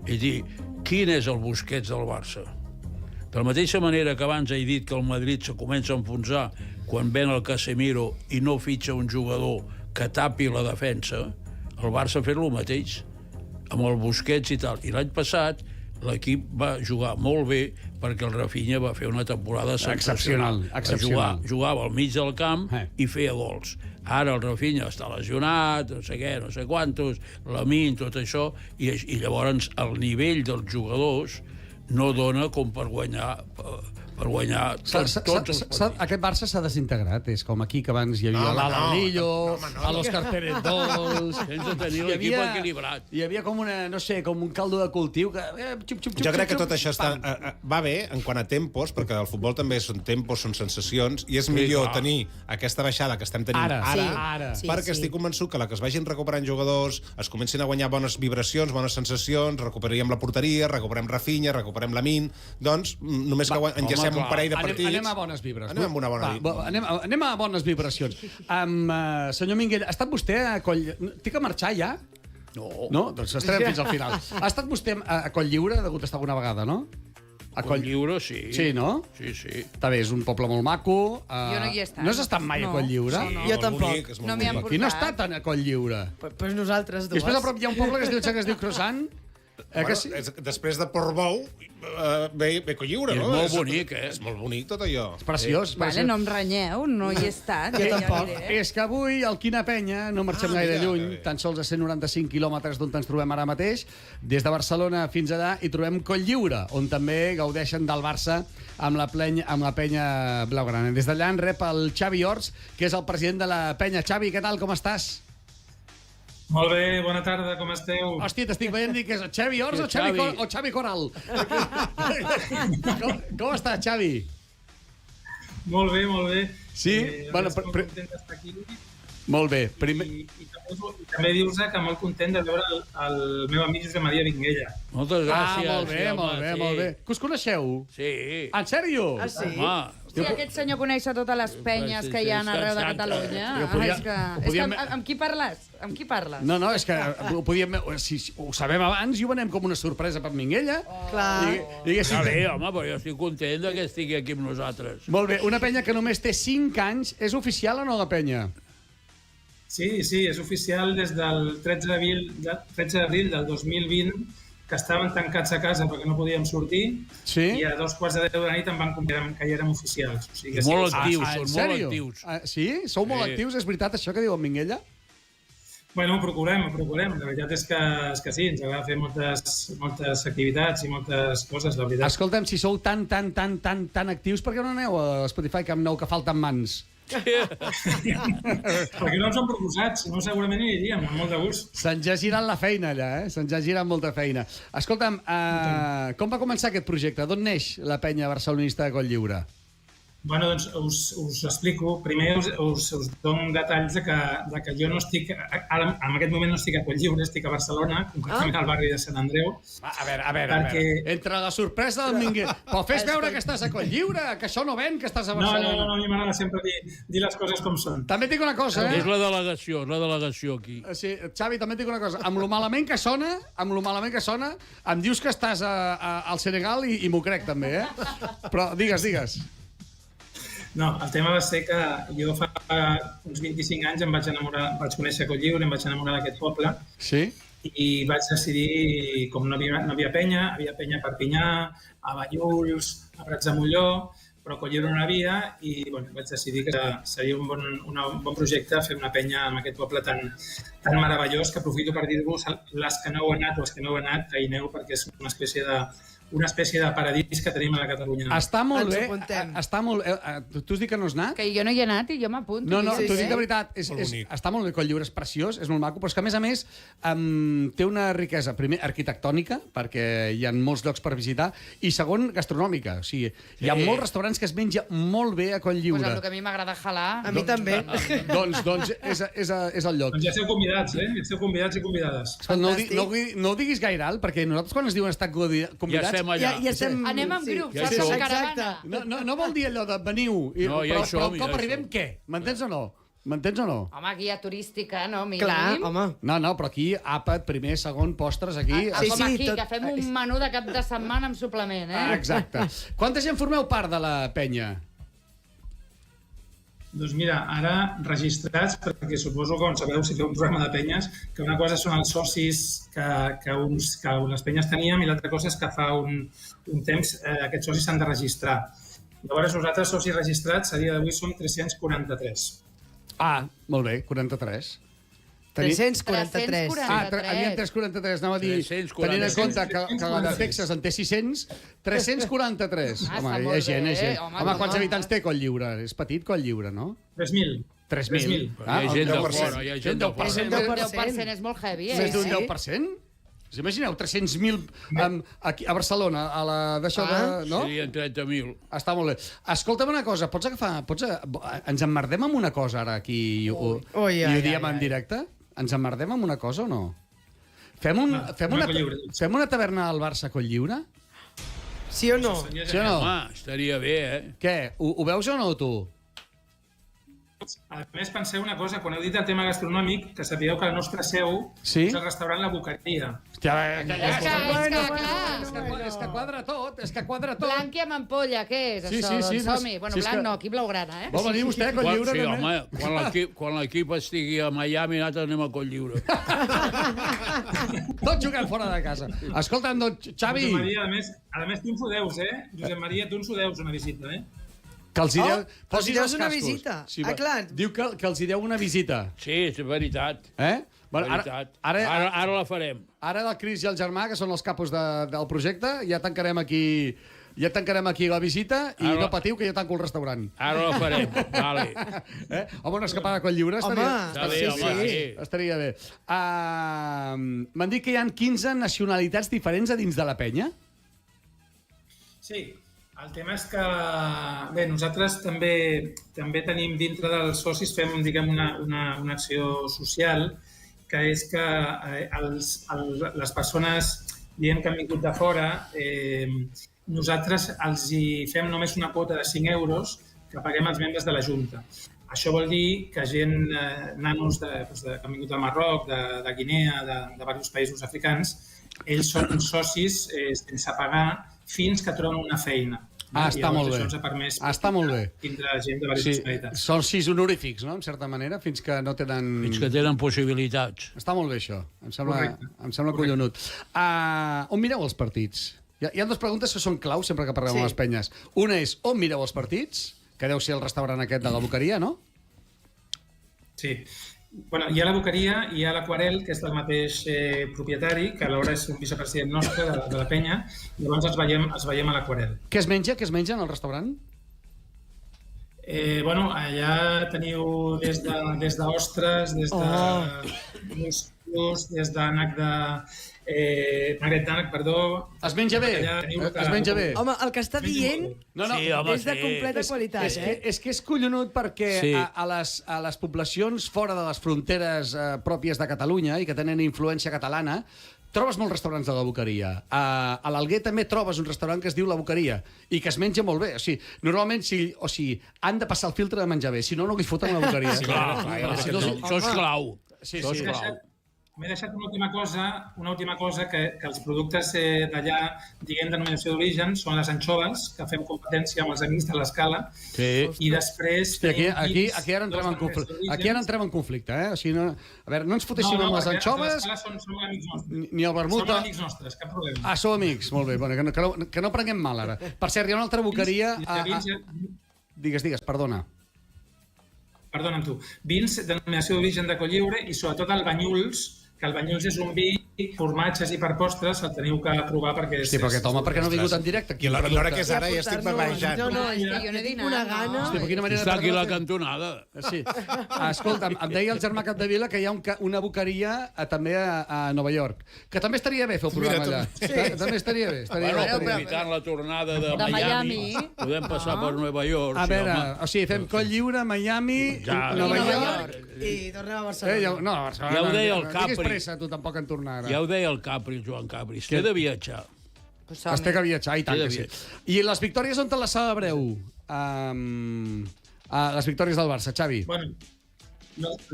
S5: És a dir, quin és el Busquets del Barça? De la mateixa manera que abans he dit que el Madrid se comença a enfonsar quan ven el Casemiro i no fitxa un jugador que tapi la defensa, el Barça ha fet el mateix amb el Busquets i tal. I l'any passat l'equip va jugar molt bé perquè el Rafinha va fer una temporada sensacional. Jugava al mig del camp i feia gols. Ara el Rafinha està lesionat, no sé què, no sé quantos, Lamine, tot això, i llavors el nivell dels jugadors no dona com per guanyar tots els partits.
S1: Aquest Barça s'ha desintegrat. És com aquí que abans hi havia l'Alalillo, l'Òscar Pérez Dols...
S5: Tens de tenir l'equip equilibrat.
S1: Hi havia com com un caldo de cultiu que...
S2: Jo crec que tot això va bé en quant a tempos, perquè el futbol també són tempos, són sensacions, i és millor tenir aquesta baixada que estem tenint ara, perquè estic convençut que la que es vagin recuperant jugadors, es comencin a guanyar bones vibracions, bones sensacions, recuperaríem la porteria, recuperem Rafinha, recuperem Lamine, doncs només que enllacem un parell de partits...
S1: Anem a bones vibres.
S2: Anem amb una bona
S1: anem a bones vibracions. Senyor Minguell, ha estat vostè a Coll... Té que marxar ja? No? Doncs estarem fins al final. Ha estat vostè a Coll Lliure, degut a estar alguna vegada, no?
S5: A Coll Lliure, sí.
S1: Sí, no?
S5: Sí.
S1: Està bé, és un poble molt maco.
S3: Jo no hi he estat.
S1: No has estat mai a Coll Lliure?
S4: Jo tampoc.
S3: No m'hi han
S1: Qui no ha
S3: portat.
S1: estat a Coll Lliure?
S4: Pues nosaltres dues.
S1: Després a prop hi ha un poble que es diu Croissant. Que sí?
S2: Després de Portbou ve Colliure,
S5: És
S2: no?
S5: molt bonic, eh?
S2: És molt bonic tot allò.
S1: És preciós.
S3: Vale, no em renyeu, no hi he estat.
S4: Jo
S3: ja
S4: tampoc.
S3: diré.
S1: És que avui al Quina Penya no marxem gaire
S2: mira,
S1: lluny,
S2: que bé.
S1: tan sols a 195 quilòmetres d'on ens trobem ara mateix. Des de Barcelona fins allà hi trobem Cotlliure, on també gaudeixen del Barça amb la penya blaugrana. Des d'allà en rep el Xavi Ors, que és el president de la penya. Xavi, què tal, com estàs?
S6: Molt bé, bona tarda, com esteu?
S1: Hòstia, t'estic veient dir que és Xavi Ors o Xavi Coral. com estàs, Xavi?
S6: Molt bé, molt bé.
S1: Sí? Bueno,
S6: Estic molt content d'estar aquí.
S1: Molt bé.
S6: I també dir-vos que molt content de veure el meu amic Josep Maria Vinguella.
S5: Moltes gràcies.
S1: Molt bé,
S5: sí, home,
S1: molt bé,
S5: sí.
S1: molt bé. Que us coneixeu?
S5: Sí.
S1: En sèrio?
S4: Ah, sí?
S5: Home,
S3: Sí, aquest senyor coneix totes les penyes que hi ha arreu de Catalunya. És que amb qui parles? Amb qui parles?
S1: No, és que ho podíem... Si ho sabem abans i ho venem com una sorpresa per Minguella.
S4: Clar.
S1: Diguéssim,
S5: està bé, home, però jo estic content que estigui aquí amb nosaltres.
S1: molt bé, una penya que només té 5 anys. És oficial o no, la penya?
S6: Sí, és oficial des del 13 d'abril del 2020, que estaven tancats a casa perquè no podíem sortir,
S1: Sí?
S6: i a 2:15 de la nit em van convidar que ja érem oficials. O sigui que sí,
S5: Molt
S6: sí.
S5: actius,
S1: en
S5: són molt
S1: sèrio?
S5: actius.
S1: Sí? Sou molt
S5: Sí.
S1: actius? És veritat això que diu en Minguella?
S6: Bueno, ho procurem. La veritat és que sí, ens agrada fer moltes activitats i moltes coses, la veritat.
S1: Escolta'm, si sou tan actius, per què no aneu a Spotify Camp Nou, que falten mans?
S6: Perquè no ens ho han proposat, si no segurament hi iríem, amb molt de gust.
S1: Se'ns ha girat la feina, allà, eh? Se'ns ha girat molta feina. Escolta'm, com va començar aquest projecte? D'on neix la penya barcelonista de Cotlliure?
S6: Bueno, doncs us explico. Primer us dono detalls de que jo no estic... Ara, en aquest moment no estic a Cotlliure, estic a Barcelona, concretament al barri de Sant Andreu.
S1: A veure. Entre la sorpresa del Minguella... Però fes veure que estàs a Cotlliure, que això no ven, que estàs a Barcelona.
S6: No, a mi m'agrada sempre dir les coses com són.
S1: També et dic una cosa,
S5: És la delegació aquí.
S1: Sí, Xavi, també et dic una cosa. Amb lo malament que sona, em dius que estàs al Senegal i m'ho crec, també, eh? Però digues.
S6: No, el tema va ser que jo fa uns 25 anys vaig conèixer Cotlliure, em vaig enamorar d'aquest poble,
S1: Sí?
S6: i vaig decidir, com no havia penya, havia penya a Perpinyà, a Banyuls, a Prats de Molló, però Cotlliure no n'havia, i bueno, vaig decidir que seria un bon projecte fer una penya en aquest poble tan meravellós, que aprofito per dir-vos, les que no heu anat o els que no heu anat, que hi aneu, perquè és una espècie de paradís que tenim a la Catalunya.
S1: Està molt
S4: Ens
S1: bé.
S4: apuntem.
S1: Està molt... Tu has dit que no has anat?
S3: Que jo no hi he anat i jo m'apunto.
S1: No,
S3: jo
S1: t'ho
S3: sé.
S1: dic de veritat.
S2: Molt bonic.
S1: Està molt bé, Cotlliure és preciós, és molt maco, però és que, a més, té una riquesa, primer, arquitectònica, perquè hi ha molts llocs per visitar, i segon, gastronòmica. O sigui, hi ha molts restaurants que es menja molt bé a
S3: Pues
S1: Cotlliure.
S3: amb el que a mi m'agrada jalar.
S4: A mi també.
S1: Doncs és el lloc.
S6: Doncs ja esteu convidats, eh? Ja esteu convidats i convidades.
S1: No ho diguis gaire alt, perquè nosaltres quan ens diuen estar convidats...
S5: Ja estem allà.
S4: Ja estem...
S3: Anem en
S4: sí.
S3: grup,
S5: Ja hi
S3: saps?
S5: som.
S3: En
S4: Exacte.
S3: caravana.
S1: No vol dir allò de veniu,
S5: No, ja hi som,
S1: però un
S5: ja
S1: cop
S5: hi
S1: arribem,
S5: som.
S1: què? M'entens o no? M'entens o no?
S3: Home, guia turística, no? Mínim.
S4: Clar, home.
S1: No, però aquí, àpat, primer, segon, postres, aquí...
S3: Com
S4: Sí,
S3: aquí,
S4: tot-
S3: que fem un menú de cap de setmana amb suplement, eh?
S1: Exacte. Quanta gent formeu part de la penya?
S6: Doncs mira, ara registrats, perquè suposo que sabeu si feu un programa de penyes, que una cosa són els socis que les penyes teníem i l'altra cosa és que fa un temps aquests socis s'han de registrar. Llavors nosaltres, socis registrats, a dia d'avui som 343.
S1: Ah, molt bé, 43.
S4: 343.
S3: 343.
S1: Havien 343, anava a dir,
S5: 343.
S1: tenint en compte que la de Texas en té 600, 343.
S3: Ah,
S1: Home,
S3: està
S1: hi ha
S3: molt
S1: gent,
S3: bé.
S1: hi ha gent.
S3: Home,
S1: Home, quants
S3: home.
S1: habitants té Cotlliure? És petit, Cotlliure, no?
S6: 3.000.
S1: 3.000.
S5: Hi ha gent de
S2: 10%.
S5: fora, hi ha gent de fora.
S3: Un 10% és molt heavy, eh?
S1: Més d'un
S4: Sí.
S1: 10%? Us imagineu 300.000 aquí a Barcelona, a la d'això de... No?
S5: Serien 30.000.
S1: Està molt bé. Escolta'm una cosa, ens emmerdem amb una cosa ara aquí i ho diem en directe? Ens emmerdem amb una cosa o no? Fem una taverna al Barça a Cotlliure?
S4: Sí o no?
S1: Sí o no?
S5: Home, estaria bé, eh?
S1: Què? Ho veus o no, tu?
S6: A més, penseu una cosa, quan heu dit el tema gastronòmic, que sapigueu que la nostra seu
S1: Sí?
S6: és el restaurant La Boqueria.
S1: Hòstia,
S3: Bueno,
S1: és que quadra tot, és que quadra tot.
S3: Blanc i amb ampolla, què és
S1: Sí,
S3: això?
S1: sí, sí,
S3: Doncs
S1: no,
S3: som-hi. Bueno,
S1: sí, és
S3: blanc
S1: que-
S3: no, aquí blaugrana, eh?
S1: Vol venir vostè a Cotlliure,
S5: Sí,
S1: també?
S5: home, quan l'equip estigui a Miami, nosaltres anem a Cotlliure.
S1: Tots jugant fora de casa. Escolta'm, doncs, Xavi,
S6: Josep Maria, a més, tu ens ho deus, eh? Josep Maria, tu ens ho deus una visita, eh?
S1: que els hi deu...
S4: els hi deus una visita.
S1: va.
S4: Clar.
S1: Diu que els hi deu una visita.
S5: Sí, és veritat.
S1: Bueno,
S5: Veritat. Ara la farem.
S1: Ara el Cris i el germà, que són els capos del projecte, ja tancarem aquí la visita i
S5: Ara-
S1: no patiu, que jo tanco el restaurant.
S5: Ara la farem. Vale.
S1: Home, una escapada a Cotlliure estaria...
S5: Està bé, home, sí.
S1: Estaria bé. M'han dit que hi ha 15 nacionalitats diferents a dins de la penya?
S6: Sí, el tema és que, bé, nosaltres també tenim dintre dels socis, fem, diguem, una acció social, que és que les persones, diguem, que han vingut de fora, nosaltres els hi fem només una quota de 5 euros que paguem als membres de la Junta. Això vol dir que gent, nanos que han vingut del Marroc, de Guinea, de diversos països africans, ells són socis sense pagar fins que troben una feina.
S1: Està molt bé.
S6: Això ens ha permès
S1: Està molt bé.
S6: tindre gent de diverses nacionalitats.
S1: Són 6 honorífics, no?, en certa manera, fins que no tenen...
S5: Fins que tenen possibilitats.
S1: Està molt bé, això. Em sembla
S6: Correcte.
S1: collonut. On mireu els partits? Hi ha dues preguntes que són clau sempre que parlem amb les penyes. Una és, on mireu els partits? Que deu ser el restaurant aquest de la Boqueria, no?
S6: Sí. Bueno, hi ha la Boqueria i hi ha l'Aquarel, que és del mateix propietari, que alhora és un vicepresident nostre de la penya, i llavors ens veiem a l'Aquarel.
S1: Què es menja? Què es menja en el restaurant?
S6: Bueno, allà teniu des d'ostres, des de musclos, des d'ànec de... magret d'ànec, perdó.
S1: Es menja bé? Es menja bé?
S4: Home, el que està dient
S1: No,
S5: Sí, home,
S4: és de
S5: sí.
S4: completa qualitat,
S1: És que és collonut perquè
S5: Sí.
S1: a les poblacions fora de les fronteres pròpies de Catalunya i que tenen influència catalana, trobes molts restaurants de la Boqueria. A l'Alguer també trobes un restaurant que es diu La Boqueria i que es menja molt bé. O sigui, normalment han de passar el filtre de menjar bé, si no, no li foten a la Boqueria.
S5: Clar, això és clau.
S1: Sí,
S5: Això és
S1: sí.
S5: clau.
S6: M'he deixat una última cosa que els productes d'allà, diguem, denominació d'origen, són les anxoves, que fem competència amb els amics de l'Escala,
S5: Sí.
S6: i després...
S1: Hosti, aquí ara entrem en conflicte. Aquí ara entrem en conflicte, O sigui, no, a veure, no ens fotéssim amb les anxoves,
S6: l'Escala són amics nostres.
S1: ni el vermut...
S6: Són amics nostres, cap problema.
S1: Sou amics, molt bé. Bueno, que no prenguem mal, ara. Per cert, hi ha una altra Boqueria... Digues, perdona.
S6: Perdona, tu. Vins, denominació d'origen de Cotlliure i sobretot el Banyuls, que el Banyuls és un vi, formatges i per postres, el teniu que provar perquè...
S1: Hosti, però aquest home, per què no ha vingut en directe?
S2: I a l'hora que és ara ja estic barbejant.
S4: No, és que
S3: jo no he dinat,
S4: una
S3: no.
S4: gana.
S1: Hosti, però quina manera
S5: Està aquí
S1: perdre
S5: la
S1: el temps.
S5: cantonada.
S1: Sí. Escolta'm, em deia el germà Capdevila que hi ha una boqueria també a Nova York, que també estaria bé fer el programa allà. També estaria bé.
S5: Bueno,
S1: bé.
S5: aprofitant la tornada de
S3: Miami.
S5: podem passar per Nova York.
S1: A
S5: sí,
S1: veure,
S5: home.
S1: o sigui, fem Cotlliure, Miami,
S5: Ja,
S1: Nova
S3: Nova
S1: York...
S4: I tornem a Barcelona.
S1: No, Barcelona,
S5: Ja ho deia el
S1: no diguis
S5: Capri.
S1: pressa, tu tampoc en tornar ara.
S5: Ja ho deia el Capri, el Joan Capri. Té de viatjar.
S3: Pues
S1: Es té que viatjar, i tant
S5: Té
S1: que
S5: de
S1: sí. I les victòries on te les celebreu? Les victòries del Barça, Xavi.
S6: Bueno,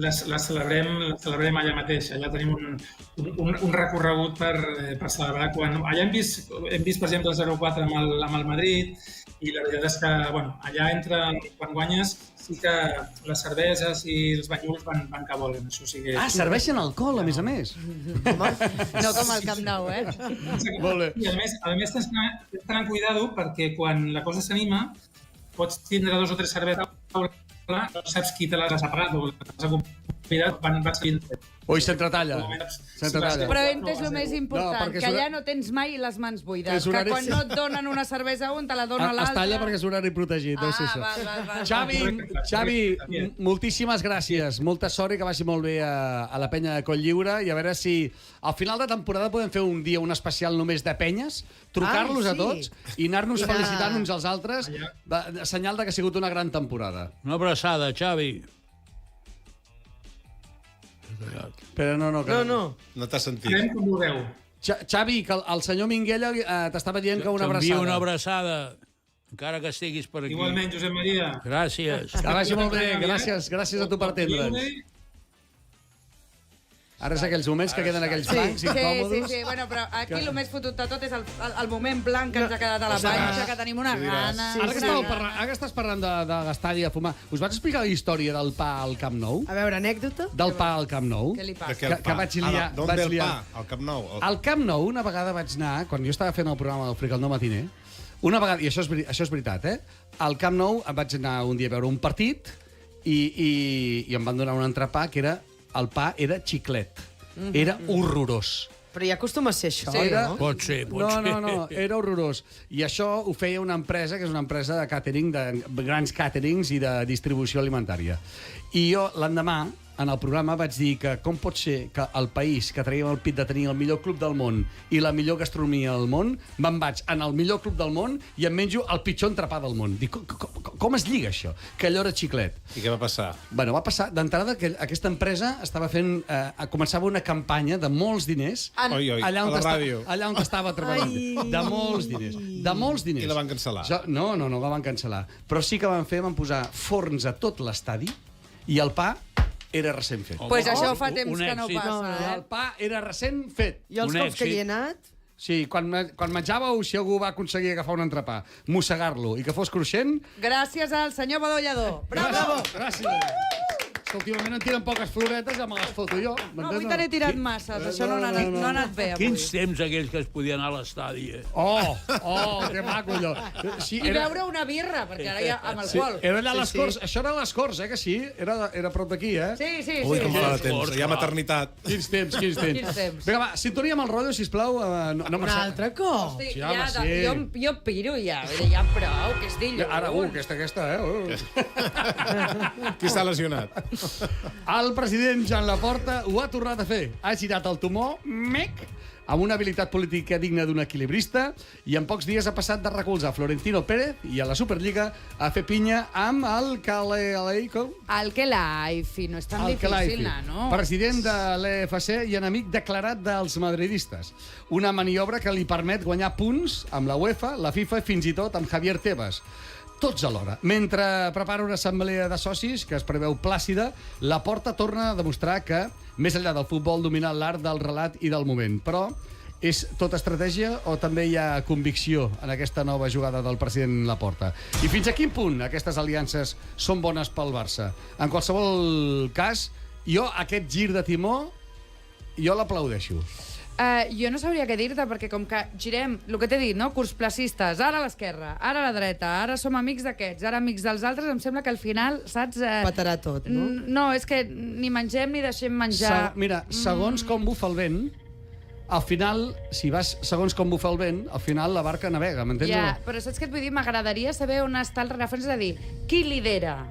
S6: les celebrem allà mateix. Allà tenim un recorregut per celebrar. Allà hem vist, per exemple, el 0-4 amb el Madrid, i la veritat és que, bueno, allà quan guanyes, sí que les cerveses i els banyuls van que volen. Això sí que...
S1: Serveixen alcohol, a més.
S3: No com al Camp Nou,
S1: Molt bé.
S6: I a més tens d'anar amb cuidado perquè quan la cosa s'anima pots tindre 2 o 3 cerveses a taula, no saps qui te les ha pagat o les ha convidat, van seguint.
S1: Ui, s'entretalla.
S3: Però he entès el més important,
S1: perquè
S3: que
S1: és
S3: allà no tens mai les mans buides,
S1: És horari-
S3: que quan no et donen una cervesa un, te la dona
S1: Es
S3: l'altre.
S1: talla perquè és horari protegit, deu ser això.
S3: Val.
S1: Xavi, moltíssimes gràcies. Molta sort i que vagi molt bé a la penya de Cotlliure, i a veure si al final de temporada podem fer un dia un especial només de penyes, trucar-los a
S4: sí.
S1: tots i anar-nos felicitant uns als altres, senyal de que ha sigut una gran temporada.
S5: Una abraçada, Xavi.
S1: Però no.
S2: No t'has sentit.
S6: Farem com vulgueu.
S1: Xavi, que el senyor Minguella t'estava dient que una
S5: T'envio una
S1: abraçada.
S5: abraçada. encara que estiguis per aquí.
S6: Igualment, Josep Maria.
S5: Gràcies.
S1: Que vagi molt bé, gràcies a tu per atendre'ns. Ara és aquells moments que queden aquells blancs incòmodos.
S3: Sí. Bueno, però aquí el més fotut de tot és el moment blanc que ens ha quedat a la panxa, que tenim una gana.
S1: Ara que estàs parlant de gastar i de fumar, us vaig explicar la història del pa al Camp Nou?
S4: A veure, anècdota?
S1: Del pa al Camp Nou?
S3: Què li passa?
S1: Que vaig liar.
S2: D'on ve el pa? Al Camp Nou?
S1: Al Camp Nou, una vegada vaig anar, quan jo estava fent el programa del Fricandó Matiner, una vegada, i això és veritat, al Camp Nou em vaig anar un dia a veure un partit i em van donar un entrepà que era, el pa era xiclet. Era horrorós.
S4: Però ja acostuma a ser això,
S1: Era-
S4: no?
S5: Pot ser.
S1: No, era horrorós. I això ho feia una empresa, que és una empresa de catering, de grans caterings i de distribució alimentària. I jo, l'endemà, en el programa vaig dir que com pot ser que el país que traiem el pit de tenir el millor club del món i la millor gastronomia del món, me'n vaig en el millor club del món i em menjo el pitjor entrepà del món. Dic, com es lliga això? Que allò era xiclet.
S2: I què va passar?
S1: Bueno, va passar d'entrada que aquesta empresa estava fent, començava una campanya de molts diners
S2: Oi, a la ràdio.
S1: allà on estava treballant. De molts diners. De molts diners.
S2: I la van cancel·lar.
S1: No, la van cancel·lar. Però sí que van posar forns a tot l'estadi i el pa era recent fet.
S3: Pues això fa
S5: un
S3: temps que no
S5: èxit.
S3: passa,
S1: El pa era recent fet.
S4: I els
S5: Un
S4: cops que
S5: èxit.
S4: hi he anat...
S1: Sí, quan menjàveu, si algú va aconseguir agafar un entrepà, mossegar-lo i que fos cruixent...
S3: Gràcies al senyor Badollador. Bravo!
S1: Gràcies. Que últimament en tiren poques floretes, ja me les foto jo.
S3: No, avui te n'he tirat masses, això no ha anat bé avui.
S5: Quins temps aquells que es podien anar a l'estadi,
S1: Oh, que maco allò. Sí,
S3: I beure una birra, perquè ara ja amb alcohol.
S1: Era allà a les Corts, això era a les Corts, que sí? Era a prop d'aquí,
S3: Sí.
S2: Ui, com fa de temps.
S5: Forts,
S2: Hi ha
S5: clar.
S2: maternitat.
S1: Quins temps.
S3: Quins temps.
S1: Vinga, va, sintonia amb el rotllo, sisplau. No
S4: Un altre cop?
S3: Hosti,
S1: Sí,
S3: ja,
S1: home, sí.
S3: jo piro ja, ja prou, que és dilluns.
S1: Ara, aquesta,
S2: Qui està lesionat?
S1: El president Joan Laporta ho ha tornat a fer. Ha girat el timó, amb una habilitat política digna d'un equilibrista, i en pocs dies ha passat de recolzar Florentino Pérez i a la Superliga a fer pinya amb el Caleico.
S3: El que l'AIFI, no és tan difícil, no?
S1: President de l'EFC i enemic declarat dels madridistes. Una maniobra que li permet guanyar punts amb la UEFA, la FIFA i fins i tot amb Javier Tebas. Tots alhora. Mentre prepara una assemblea de socis que es preveu plàcida, Laporta torna a demostrar que, més enllà del futbol, domina l'art del relat i del moment. Però és tot estratègia o també hi ha convicció en aquesta nova jugada del president Laporta? I fins a quin punt aquestes aliances són bones pel Barça? En qualsevol cas, jo aquest gir de timó, jo l'aplaudeixo.
S3: Jo no sabria què dir-te, perquè com que girem, el que t'he dit, no? Cursplacistes, ara a l'esquerra, ara a la dreta, ara som amics d'aquests, ara amics dels altres, em sembla que al final, saps...
S4: Patarà tot, no?
S3: No, és que ni mengem ni deixem menjar.
S1: Mira, segons com bufa el vent, al final, si vas segons com bufa el vent, al final la barca navega, m'entens?
S3: Ja, però saps què et vull dir? M'agradaria saber on està el rerefons, és a dir, qui lidera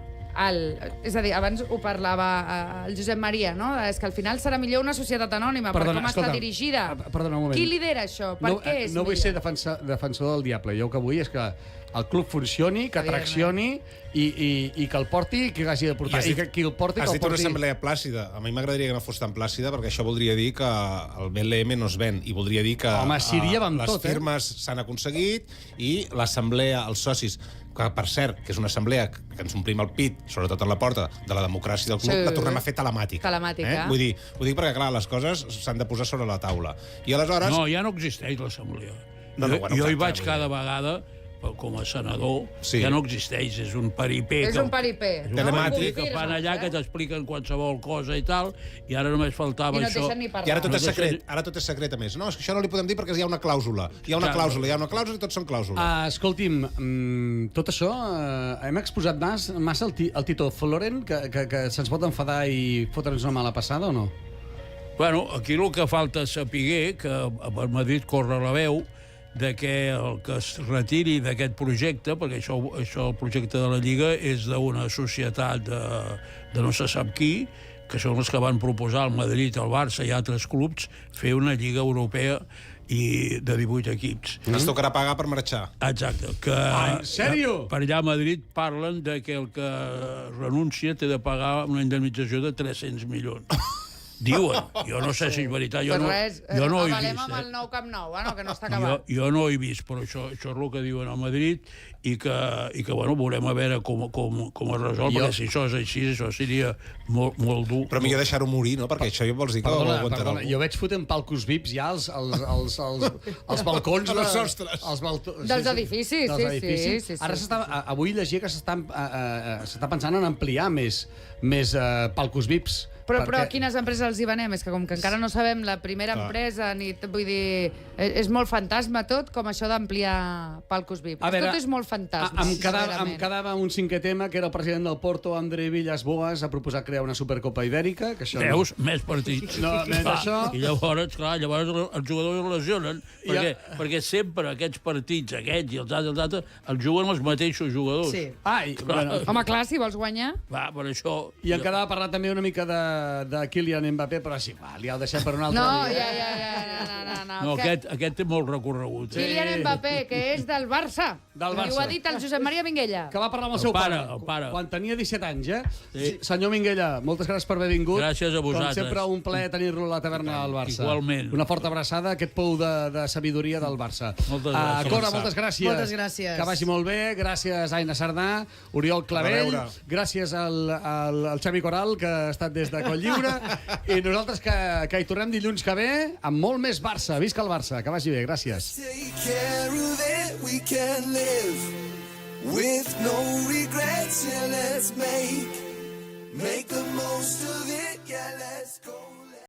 S3: és a dir, abans ho parlava el Josep Maria, no? És que al final serà millor una societat anònima, per com està dirigida.
S1: Perdona un moment.
S3: Qui lidera això? Per què és
S1: no vull
S3: millor?
S1: ser defensor del diable. Jo el que vull és que el club funcioni, que traccioni i que el porti qui hagi de portar. I que qui el porti, que
S2: has
S1: el
S2: dit una
S1: porti.
S2: assemblea plàcida. A mi m'agradaria que no fos tan plàcida, perquè això voldria dir que el BLM no es ven, i voldria dir que
S1: Home, Síria va amb
S2: les
S1: tot,
S2: firmes s'han aconseguit i l'assemblea, els socis, que per cert, que és una assemblea que ens omplim el pit, sobretot a la porta de la democràcia del club,
S3: Sí.
S2: la tornem a fer telemàtica.
S3: Telemàtica.
S2: Vull dir, perquè, clar, les coses s'han de posar sobre la taula. I aleshores...
S5: No, ja no existeix l'assemblea.
S2: No,
S5: Jo
S2: bueno,
S5: hi
S2: exacte,
S5: vaig
S2: vull
S5: cada
S2: dir.
S5: vegada com a senador,
S2: Sí.
S5: ja no existeix, és un paripé.
S3: És un paripé.
S5: És un
S2: Telemàtic.
S5: paripé que fan allà, que t'expliquen qualsevol cosa i tal, i ara només faltava
S3: I no et
S5: això.
S3: deixen ni parlar.
S2: I ara tot
S5: No
S2: és
S5: deixen-
S2: secret, ara tot és secret a més. No, és que això no li podem dir perquè hi ha una clàusula. Hi ha una
S5: Clar.
S2: clàusula i tots són clàusules.
S1: Escolti'm, tot això, hem exposat massa el Tito Floren, que se'ns pot enfadar i fotre'ns una mala passada o no?
S5: Bueno, aquí el que falta és saber que a Madrid corre la veu de que el que es retiri d'aquest projecte, perquè això el projecte de la Lliga és d'una societat de no se sap qui, que són els que van proposar al Madrid, al Barça i altres clubs fer una Lliga Europea i de 18 equips.
S2: Ens tocarà pagar per marxar.
S5: Exacte. Que,
S1: En sèrio?
S5: Per allà a Madrid parlen de que el que renuncia té de pagar una indemnització de 300 milions. Diuen, jo no sé si és veritat, jo no ho he
S3: avalem
S5: vist.
S3: amb el nou Camp Nou, bueno, que no està acabat.
S5: Jo no ho he vist, però això és el que diuen a Madrid i que bueno, veurem a veure com es resol, perquè si això és així, això seria molt dur.
S2: Però millor deixar-ho morir, no? Perquè això ja vols dir que ho aguantarà algú.
S1: Jo veig fotent palcos VIPs ja als balcons...
S2: A les sostres.
S3: Dels edificis, sí.
S1: Ara avui llegia que s'està pensant en ampliar més palcos VIPs.
S3: Però a quines empreses els hi venem? És que com que encara no sabem la primera empresa, vull dir, és molt fantasma tot, com això d'ampliar palcos VIP. Tot és molt fantasma.
S1: Em quedava un cinquè tema, que era el president del Porto, André Villas-Boas, ha proposat crear una Supercopa Ibèrica. Que això
S5: Veus? Més partits.
S1: No, més això.
S5: I llavors, clar, els jugadors es lesionen, perquè sempre aquests partits, aquests i els altres, els juguen els mateixos jugadors.
S4: Sí.
S3: Home, clar, si vols guanyar...
S5: Va, per això...
S1: I em quedava parlar també una mica de Kylian Mbappé, però sí, ja el deixem per un altre dia.
S5: No, aquest té molt recorregut.
S3: Kylian Mbappé, que és del Barça.
S1: Del Barça.
S3: I ho ha dit el Josep Maria Minguella.
S1: Que va parlar amb el seu pare. Quan tenia 17 anys,
S5: Sí.
S1: Senyor Minguella, moltes gràcies per haver vingut.
S5: Gràcies a vosaltres.
S1: Com sempre, un plaer tenir-lo a la taverna del Barça.
S5: Igualment.
S1: Una forta abraçada, aquest pou de sabidoria del Barça.
S5: Moltes gràcies.
S1: Cora, moltes gràcies.
S4: Moltes gràcies.
S1: Que vagi molt bé. Gràcies, Aina Sardà, Oriol Clavell. Gràcies al Xavi Coral, que ha estat des de Cotlliure. I nosaltres que hi tornem dilluns que ve amb molt més Barça. Visca el Barça. Que vagi bé. Gràcies.
S7: Take care of it, we can live with no regrets. Yeah, let's make the most of it. Yeah, let's go.